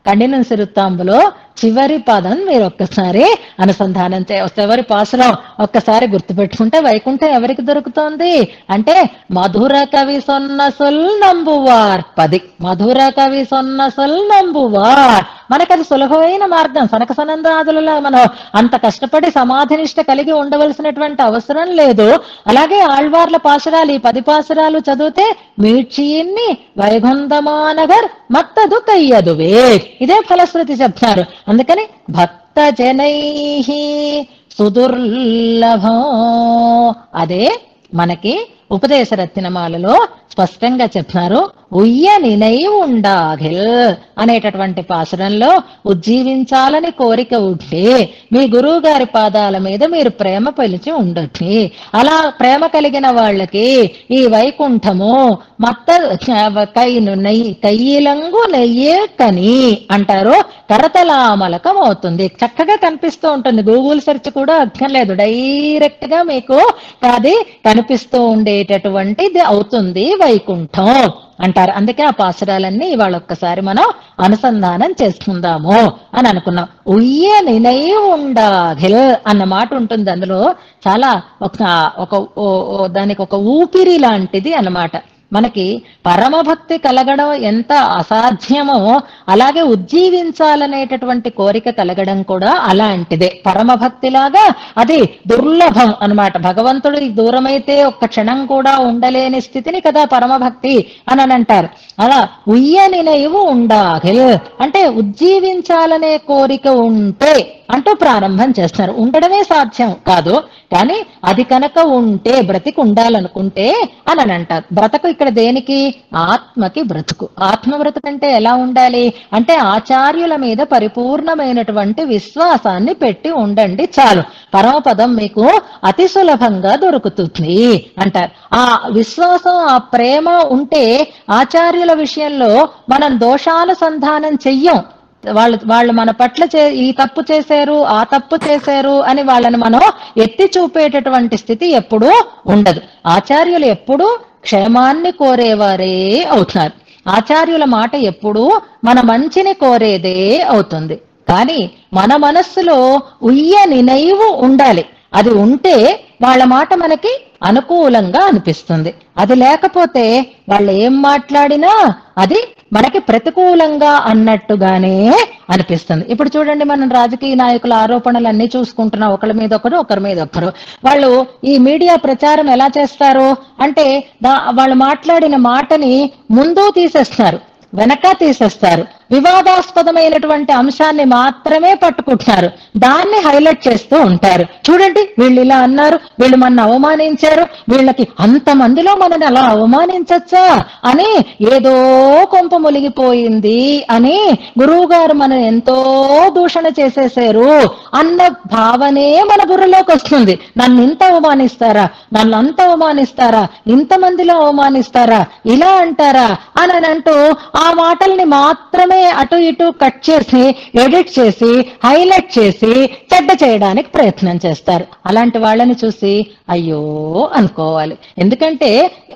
కండిన సిరుత్తాంబులో చివరి పదం మీరు ఒక్కసారి అనుసంధానం చివరి పాసురం ఒక్కసారి గుర్తుపెట్టుకుంటే వైకుంఠం ఎవరికి దొరుకుతోంది అంటే మధుర కవి సొన్న సొల్ నంబువార్పది, మధుర కవి సొన్న సొల్ నంబువార్. మనకది సులభమైన మార్గం. సనక సనందాదులలో మనం అంత కష్టపడి సమాధినిష్ట కలిగి ఉండవలసినటువంటి అవసరం లేదు. అలాగే ఆళ్వార్ల పాసురాలు, ఈ 10 పాసురాలు చదివితే మీడ్చియిన్ని వైకుంఠమానగర్ మత్తదు కయ్యదువే, ఇదే ఫలశ్రుతి చెప్తారు. అందుకని భక్తజనై సుదుర్లభం, అదే మనకి ఉపదేశ రత్నమాలలో స్పష్టంగా చెప్తున్నారు. ఉయ్యనినై ఉండాగిల్ అనేటటువంటి పాసురంలో ఉజ్జీవించాలని కోరిక ఉంటే మీ గురువు గారి పాదాల మీద మీరు ప్రేమ పిలిచి ఉండొచ్చు. అలా ప్రేమ కలిగిన వాళ్ళకి ఈ వైకుంఠము మత్త కయ్యిలంగు నెయ్యే కని అంటారు, కరతలామలకం అవుతుంది. చక్కగా కనిపిస్తూ ఉంటుంది. గూగుల్ సెర్చ్ కూడా అక్కర్లేదు, డైరెక్ట్ గా మీకు అది కనిపిస్తూ ఉండేటటువంటిది అవుతుంది వైకుంఠం అంటారు. అందుకే ఆ పాసురాలన్నీ ఇవాళ ఒక్కసారి మనం అనుసంధానం చేసుకుందాము అని అనుకున్నాం. ఉయ్యనినై ఉండాగిల్ అన్న మాట ఉంటుంది. అందులో చాలా దానికి ఒక ఊపిరి లాంటిది అన్నమాట. మనకి పరమభక్తి కలగడం ఎంత అసాధ్యమో అలాగే ఉజ్జీవించాలనేటటువంటి కోరిక కలగడం కూడా అలాంటిదే. పరమభక్తిలాగా అది దుర్లభం అన్నమాట. భగవంతుడు దూరమైతే ఒక్క క్షణం కూడా ఉండలేని స్థితిని కదా పరమభక్తి అని అంటారు. అలా ఉయ్యనినైవు ఉండాగిల్ అంటే ఉజ్జీవించాలనే కోరిక ఉంటే అంటూ ప్రారంభం చేస్తున్నారు. ఉండడమే సాధ్యం కాదు, కానీ అది కనుక ఉంటే బ్రతికి ఉండాలనుకుంటే అని అంటారు. బ్రతకు ఇక్కడ దేనికి? ఆత్మకి బ్రతుకు. ఆత్మ బ్రతుకు అంటే ఎలా ఉండాలి అంటే ఆచార్యుల మీద పరిపూర్ణమైనటువంటి విశ్వాసాన్ని పెట్టి ఉండండి చాలు, పరమపదం మీకు అతి సులభంగా దొరుకుతుంది అంటారు. ఆ విశ్వాసం, ఆ ప్రేమ ఉంటే ఆచార్యుల విషయంలో మనం దోషానుసంధానం చెయ్యం. వాళ్ళు మన పట్ల ఈ తప్పు చేశారు, ఆ తప్పు చేశారు అని వాళ్ళని మనం ఎత్తి చూపేటటువంటి స్థితి ఎప్పుడూ ఉండదు. ఆచార్యులు ఎప్పుడూ క్షేమాన్ని కోరేవారే అవుతున్నారు. ఆచార్యుల మాట ఎప్పుడూ మన మంచిని కోరేదే అవుతుంది. కానీ మన మనస్సులో ఉయ్యనినైవు ఉండాలి. అది ఉంటే వాళ్ళ మాట మనకి అనుకూలంగా అనిపిస్తుంది. అది లేకపోతే వాళ్ళు ఏం మాట్లాడినా అది మనకి ప్రతికూలంగా అన్నట్టుగానే అనిపిస్తుంది. ఇప్పుడు చూడండి, మనం రాజకీయ నాయకుల ఆరోపణలన్నీ చూసుకుంటున్నాం, ఒకరి మీద ఒకరు, ఒకరి మీద ఒకరు. వాళ్ళు ఈ మీడియా ప్రచారం ఎలా చేస్తారు అంటే, వాళ్ళు మాట్లాడిన మాటని ముందు తీసేస్తారు, వెనక తీసేస్తారు, వివాదాస్పదమైనటువంటి అంశాన్ని మాత్రమే పట్టుకుంటున్నారు, దాన్ని హైలైట్ చేస్తూ ఉంటారు. చూడండి, వీళ్ళు ఇలా అన్నారు, వీళ్ళు మన అవమానించారు, వీళ్ళకి అంతమందిలో మనని అలా అవమానించచ్చా అని, ఏదో కొంప ములిగిపోయింది అని, గురువు గారు మనని ఎంతో దూషణ చేసేసారు అన్న భావనే మన బుర్రలోకి వస్తుంది. నన్ను ఇంత అవమానిస్తారా, నన్ను అంత అవమానిస్తారా, ఇంతమందిలో అవమానిస్తారా, ఇలా అంటారా అని అంటూ ఆ మాటల్ని మాత్రమే అటు ఇటు కట్ చేసి, ఎడిట్ చేసి, హైలైట్ చేసి చెడ్డ చేయడానికి ప్రయత్నం చేస్తారు. అలాంటి వాళ్ళని చూసి అయ్యో అనుకోవాలి. ఎందుకంటే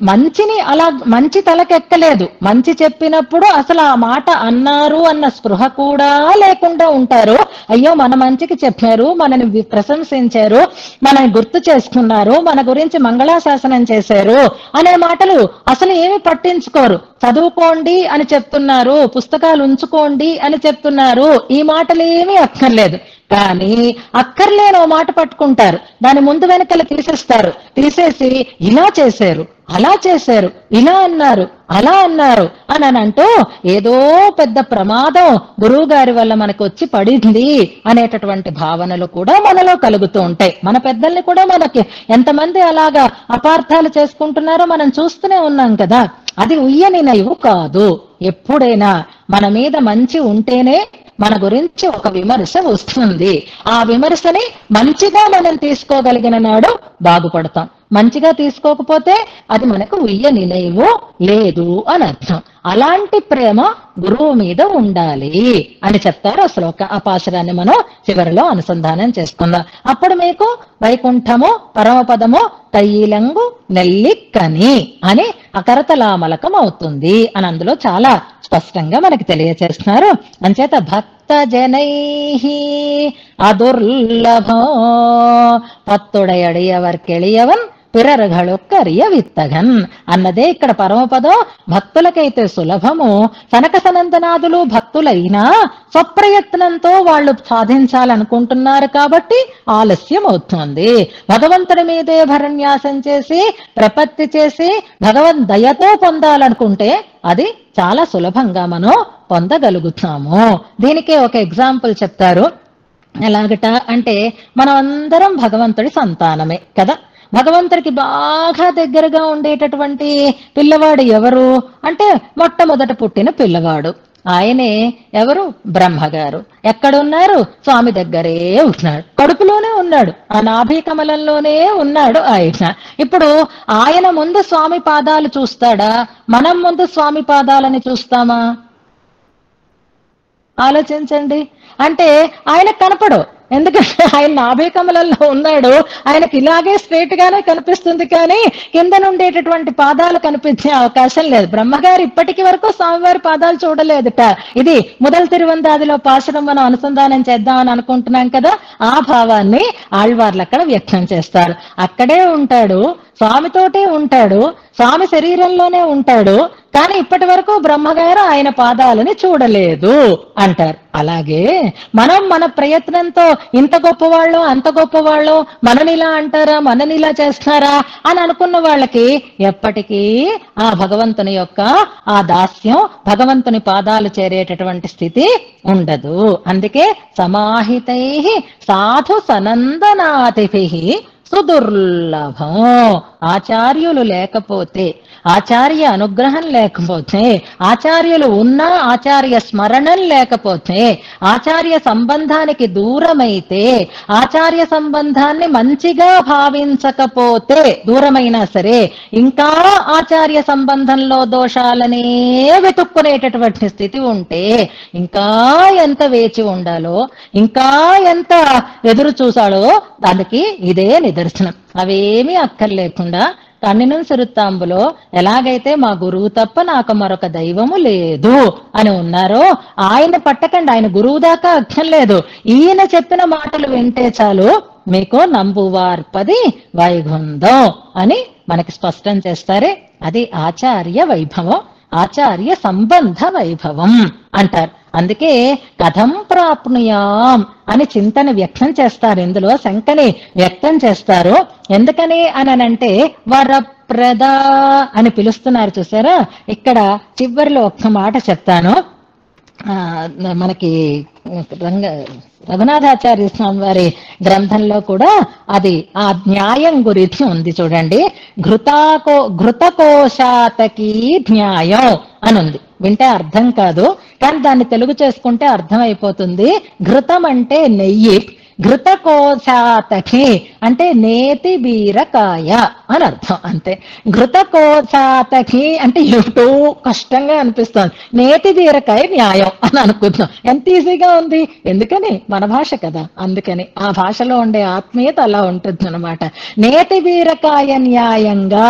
మంచిని అలా మంచి తలకెక్కలేదు. మంచి చెప్పినప్పుడు అసలు ఆ మాట అన్నారు అన్న స్పృహ కూడా లేకుండా ఉంటారు. అయ్యో మన మంచికి చెప్పారు, మనని ప్రశంసించారు, మనని గుర్తు చేసుకున్నారు, మన గురించి మంగళాశాసనం చేశారు అనే మాటలు అసలు ఏమి పట్టించుకోరు. చదువుకోండి అని చెప్తున్నారు, పుస్తకాలు ఉంచుకోండి అని చెప్తున్నారు, ఈ మాటలేమీ అక్కర్లేదు. కానీ అక్కర్లేని ఓ మాట పట్టుకుంటారు, దాని ముందు వెనకలు తీసేస్తారు, తీసేసి ఇలా చేశారు, అలా చేశారు, ఇలా అన్నారు, అలా అన్నారు అని అంటూ ఏదో పెద్ద ప్రమాదం గురువు గారి వల్ల మనకు వచ్చి పడింది అనేటటువంటి భావనలు కూడా మనలో కలుగుతూ ఉంటాయి. మన పెద్దల్ని కూడా మనకి ఎంతమంది అలాగా అపార్థాలు చేసుకుంటున్నారో మనం చూస్తూనే ఉన్నాం కదా. అది ఉయ్యని నైవు కాదు. ఎప్పుడైనా మన మీద మంచి ఉంటేనే మన గురించి ఒక విమర్శ వస్తుంది. ఆ విమర్శని మంచిగా మనం తీసుకోగలిగిన నాడు బాగుపడతాం. మంచిగా తీసుకోకపోతే అది మనకు ఉయ్యని నైవు లేదు అని అర్థం. అలాంటి ప్రేమ గురువు మీద ఉండాలి అని చెప్తారు. అసలు ఆ పాశురాన్ని మనం చివరిలో అనుసంధానం చేసుకుందాం. అప్పుడు మీకు వైకుంఠము పరమపదము తైలంగు నెల్లిక్కని అని అకరతలామలకం అవుతుంది అని అందులో చాలా స్పష్టంగా మనకి తెలియచేస్తున్నారు. అంచేత భక్త జనై అదుర్లభం పత్తుడయడియవర్కెళియవన్ పిరరుగళొక్కరియ విత్తగన్ అన్నదే ఇక్కడ పరమపదం. భక్తులకైతే సులభము. సనక సనందనాదులు భక్తులైనా స్వప్రయత్నంతో వాళ్ళు సాధించాలనుకుంటున్నారు కాబట్టి ఆలస్యం అవుతుంది. భగవంతుడి మీదే భరణ్యాసం చేసి ప్రపత్తి చేసి భగవద్ దయతో పొందాలనుకుంటే అది చాలా సులభంగా మనం పొందగలుగుతాము. దీనికే ఒక ఎగ్జాంపుల్ చెప్తారు. ఎలాగట అంటే, మనం అందరం భగవంతుడి సంతానమే కదా. భగవంతుడికి బాగా దగ్గరగా ఉండేటటువంటి పిల్లవాడు ఎవరు అంటే, మొట్టమొదట పుట్టిన పిల్లవాడు ఆయనే. ఎవరు? బ్రహ్మగారు. ఎక్కడున్నారు? స్వామి దగ్గరే ఉన్నాడు, కడుపులోనే ఉన్నాడు, ఆ నాభి కమలంలోనే ఉన్నాడు ఆయన. ఇప్పుడు ఆయన ముందు స్వామి పాదాలు చూస్తాడా, మనం ముందు స్వామి పాదాలని చూస్తామా? ఆలోచించండి. అంటే ఆయన కనపడు, ఎందుకంటే ఆయన నాభి కమలంలో ఉన్నాడు, ఆయనకి ఇలాగే స్ట్రైట్ గానే కనిపిస్తుంది, కానీ కింద నుండేటటువంటి పాదాలు కనిపించే అవకాశం లేదు. బ్రహ్మగారు ఇప్పటికి వరకు స్వామివారి పాదాలు చూడలేదుట. ఇది మొదలు తిరువందాదిలో పాశురం మనం అనుసంధానం చేద్దామని అనుకుంటున్నాం కదా. ఆ భావాన్ని ఆళ్వార్లు అక్కడ వ్యక్తం చేస్తారు. అక్కడే ఉంటాడు, స్వామితోటే ఉంటాడు, స్వామి శరీరంలోనే ఉంటాడు, కానీ ఇప్పటి వరకు బ్రహ్మగారు ఆయన పాదాలని చూడలేదు అంటారు. అలాగే మనం మన ప్రయత్నంతో ఇంత గొప్పవాళ్ళు అంత గొప్పవాళ్ళు, మననిలా అంటారా, మననిలా చేస్తున్నారా అని అనుకున్న వాళ్ళకి ఎప్పటికీ ఆ భగవంతుని యొక్క ఆ దాస్యం, భగవంతుని పాదాలు చేరేటటువంటి స్థితి ఉండదు. అందుకే సమాహితై సాధు సనందనాతిభి సుదుర్లభం. ఆచార్యులు లేకపోతే, ఆచార్య అనుగ్రహం లేకపోతే, ఆచార్యులు ఉన్నా ఆచార్య స్మరణం లేకపోతే, ఆచార్య సంబంధానికి దూరమైతే, ఆచార్య సంబంధాన్ని మంచిగా భావించకపోతే, దూరమైనా సరే ఇంకా ఆచార్య సంబంధంలో దోషాలనే వెతుక్కునేటటువంటి స్థితి ఉంటే, ఇంకా ఎంత వేచి ఉండాలో, ఇంకా ఎంత ఎదురు చూసాడో దానికి ఇదే నిదర్శనం. అవేమీ అక్కర్లేకుండా కన్నినం సిరుత్తాంబులో ఎలాగైతే మా గురువు తప్ప నాకు మరొక దైవము లేదు అని ఉన్నారో, ఆయన పట్టకండి, ఆయన గురువు దాకా అక్కర్లేదు, ఈయన చెప్పిన మాటలు వింటే చాలు మీకు నంబువార్పది వైగుంధం అని మనకి స్పష్టం చేస్తారే. అది ఆచార్య వైభవం. ఆచార్య సంబంధ వైభవం అంటారు. అందుకే కథం ప్రాప్నుయాం అని చింతన వ్యక్తం చేస్తారు, ఇందులో శంకని వ్యక్తం చేస్తారు. ఎందుకని అనంటే వరప్రద అని పిలుస్తున్నారు చూసారా. ఇక్కడ చివరిలో ఒక్క మాట చెప్తాను. మనకి రఘునాథాచార్య స్వామి వారి గ్రంథంలో కూడా అది ఆ న్యాయం గురించి ఉంది చూడండి. ఘృతకోశాతకి న్యాయం అని ఉంది. వింటే అర్థం కాదు, కానీ దాన్ని తెలుగు చేసుకుంటే అర్థం అయిపోతుంది. ఘృతం అంటే నెయ్యి, ఘృతకోశాతకి అంటే నేతి బీరకాయ అని అర్థం. అంతే. ఘృతకోశాతకి అంటే ఏమిటో కష్టంగా అనిపిస్తుంది. నేతి బీరకాయ న్యాయం అని అనుకుంటున్నాం. ఎంత ఈజీగా ఉంది. ఎందుకని మన భాష కదా, అందుకని ఆ భాషలో ఉండే ఆత్మీయత అలా ఉంటుంది అనమాట. నేతి బీరకాయ న్యాయంగా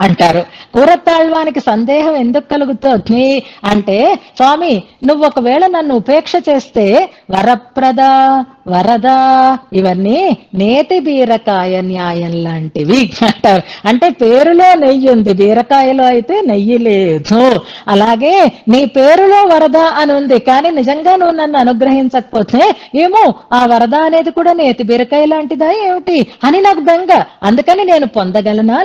అంటారు. కూరతాళ్వానికి సందేహం ఎందుకు కలుగుతుంది అంటే, స్వామి నువ్వు ఒకవేళ నన్ను ఉపేక్ష చేస్తే వరప్రద వరద ఇవన్నీ నేతి బీరకాయ న్యాయం లాంటివి అంటారు. అంటే పేరులో నెయ్యి ఉంది, బీరకాయలో అయితే నెయ్యి లేదు. అలాగే నీ పేరులో వరద అని ఉంది, కానీ నిజంగా నువ్వు నన్ను అనుగ్రహించకపోతే ఏమో ఆ వరద అనేది కూడా నేతి బీరకాయ లాంటిదా ఏమిటి అని నాకు బెంగ. అందుకని నేను పొందగలనా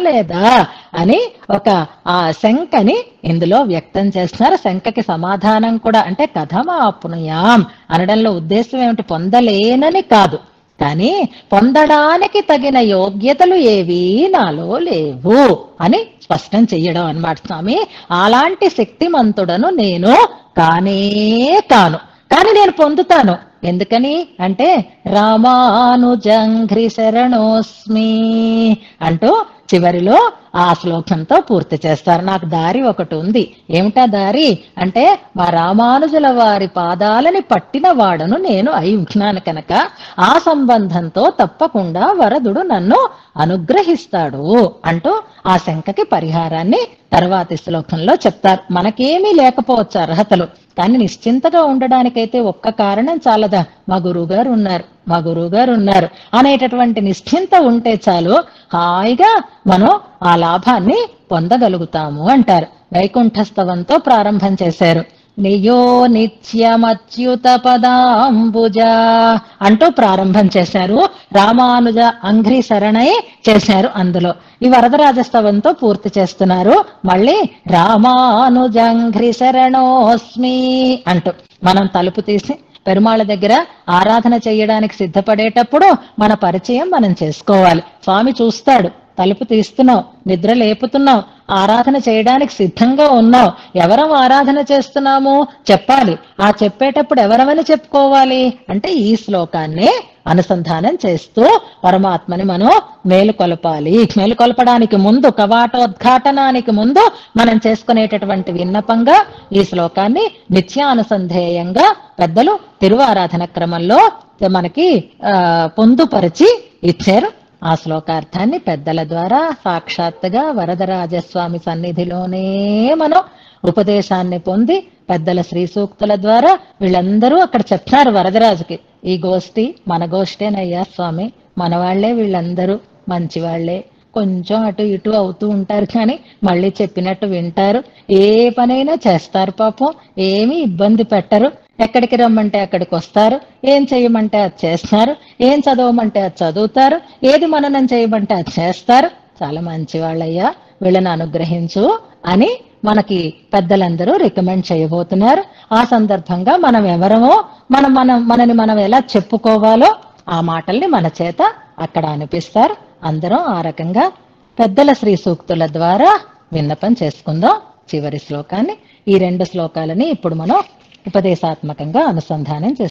లేదా అని ఒక ఆ శంకని ఇందులో వ్యక్తం చేస్తున్నారు. శంకకి సమాధానం కూడా అంటే కథమాప్నుయాం అనడంలో ఉద్దేశం ఏమిటి, పొందలేనని కాదు, కానీ పొందడానికి తగిన యోగ్యతలు ఏవీ నాలో లేవు అని స్పష్టం చెయ్యడం అన్నమాట. స్వామి అలాంటి శక్తిమంతుడను నేను కాను, కానీ నేను పొందుతాను. ఎందుకని అంటే రామానుజంఘ్రి శరణోస్మి అంటూ చివరిలో ఆ శ్లోకంతో పూర్తి చేస్తారు. నాకు దారి ఒకటి ఉంది. ఏమిటా దారి అంటే, మా రామానుజుల వారి పాదాలని పట్టిన వాడను నేను అయి ఉంటున్నాను కనుక ఆ సంబంధంతో తప్పకుండా వరదుడు నన్ను అనుగ్రహిస్తాడు అంటూ ఆ శంకకి పరిహారాన్ని తర్వాతి శ్లోకంలో చెప్తారు. మనకేమీ లేకపోవచ్చు అర్హతలు, కానీ నిశ్చింతగా ఉండడానికైతే ఒక్క కారణం చాలదా, మా గురువుగారు ఉన్నారు అనేటటువంటి నిశ్చింత ఉంటే చాలు, హాయిగా మనం ఆ లాభాన్ని పొందగలుగుతాము అంటారు. వైకుంఠస్తవంతో ప్రారంభం చేశారు. నియో నిత్యమచ్యుత పదాంబుజ అంటూ ప్రారంభం చేశారు. రామానుజ అంఘ్రి శరణై చేశారు. అందులో ఈ వరదరాజస్తవంతో పూర్తి చేస్తున్నారు. మళ్ళీ రామానుజంఘ్రి శరణోస్మి అంటూ మనం తలుపు తీసి పెరుమాళ్ళ దగ్గర ఆరాధన చేయడానికి సిద్ధపడేటప్పుడు మన పరిచయం మనం చేసుకోవాలి. స్వామి చూస్తాడు, తలుపు తీస్తున్నావు, నిద్ర లేపుతున్నావు, ఆరాధన చేయడానికి సిద్ధంగా ఉన్నావు. ఎవరం ఆరాధన చేస్తున్నాము చెప్పాలి. ఆ చెప్పేటప్పుడు ఎవరమని చెప్పుకోవాలి అంటే ఈ శ్లోకాన్నే అనుసంధానం చేస్తూ పరమాత్మని మనం మేలుకొలపాలి. మేలుకొలపడానికి ముందు, కవాటోద్ఘాటనానికి ముందు మనం చేసుకునేటటువంటి విన్నపంగా ఈ శ్లోకాన్ని నిత్యానుసంధేయంగా పెద్దలు తిరువారాధన క్రమంలో మనకి పొందుపరిచి ఇచ్చారు. ఆ శ్లోకార్థాన్ని పెద్దల ద్వారా సాక్షాత్తుగా వరదరాజస్వామి సన్నిధిలోనే మనం ఉపదేశాన్ని పొంది పెద్దల శ్రీ సూక్తుల ద్వారా వీళ్ళందరూ అక్కడ చెప్తున్నారు వరదరాజుకి, ఈ గోష్ఠి మన గోష్ఠేనయ్యా స్వామి, మన వాళ్లే వీళ్ళందరూ మంచివాళ్లే, కొంచెం అటు ఇటు అవుతూ ఉంటారు కానీ మళ్ళీ చెప్పినట్టు వింటారు, ఏ పనైనా చేస్తారు, పాపం ఏమీ ఇబ్బంది పెట్టరు, ఎక్కడికి రమ్మంటే అక్కడికి వస్తారు, ఏం చేయమంటే అది చేస్తారు, ఏం చదవమంటే అది చదువుతారు, ఏది మననం చేయమంటే అది చేస్తారు, చాలా మంచి వాళ్ళయ్యా, వీళ్ళని అనుగ్రహించు అని మనకి పెద్దలందరూ రికమెండ్ చేయబోతున్నారు. ఆ సందర్భంగా మనం ఎవరమో మనని మనం ఎలా చెప్పుకోవాలో ఆ మాటల్ని మన చేత అక్కడ అనిపిస్తారు. అందరం ఆ రకంగా పెద్దల శ్రీ సూక్తుల ద్వారా విన్నపం చేసుకుందాం. చివరి శ్లోకాన్ని, ఈ 2 శ్లోకాలని ఇప్పుడు మనం ఉపదేశాత్మకంగా అనుసంధానం చేస్తాం.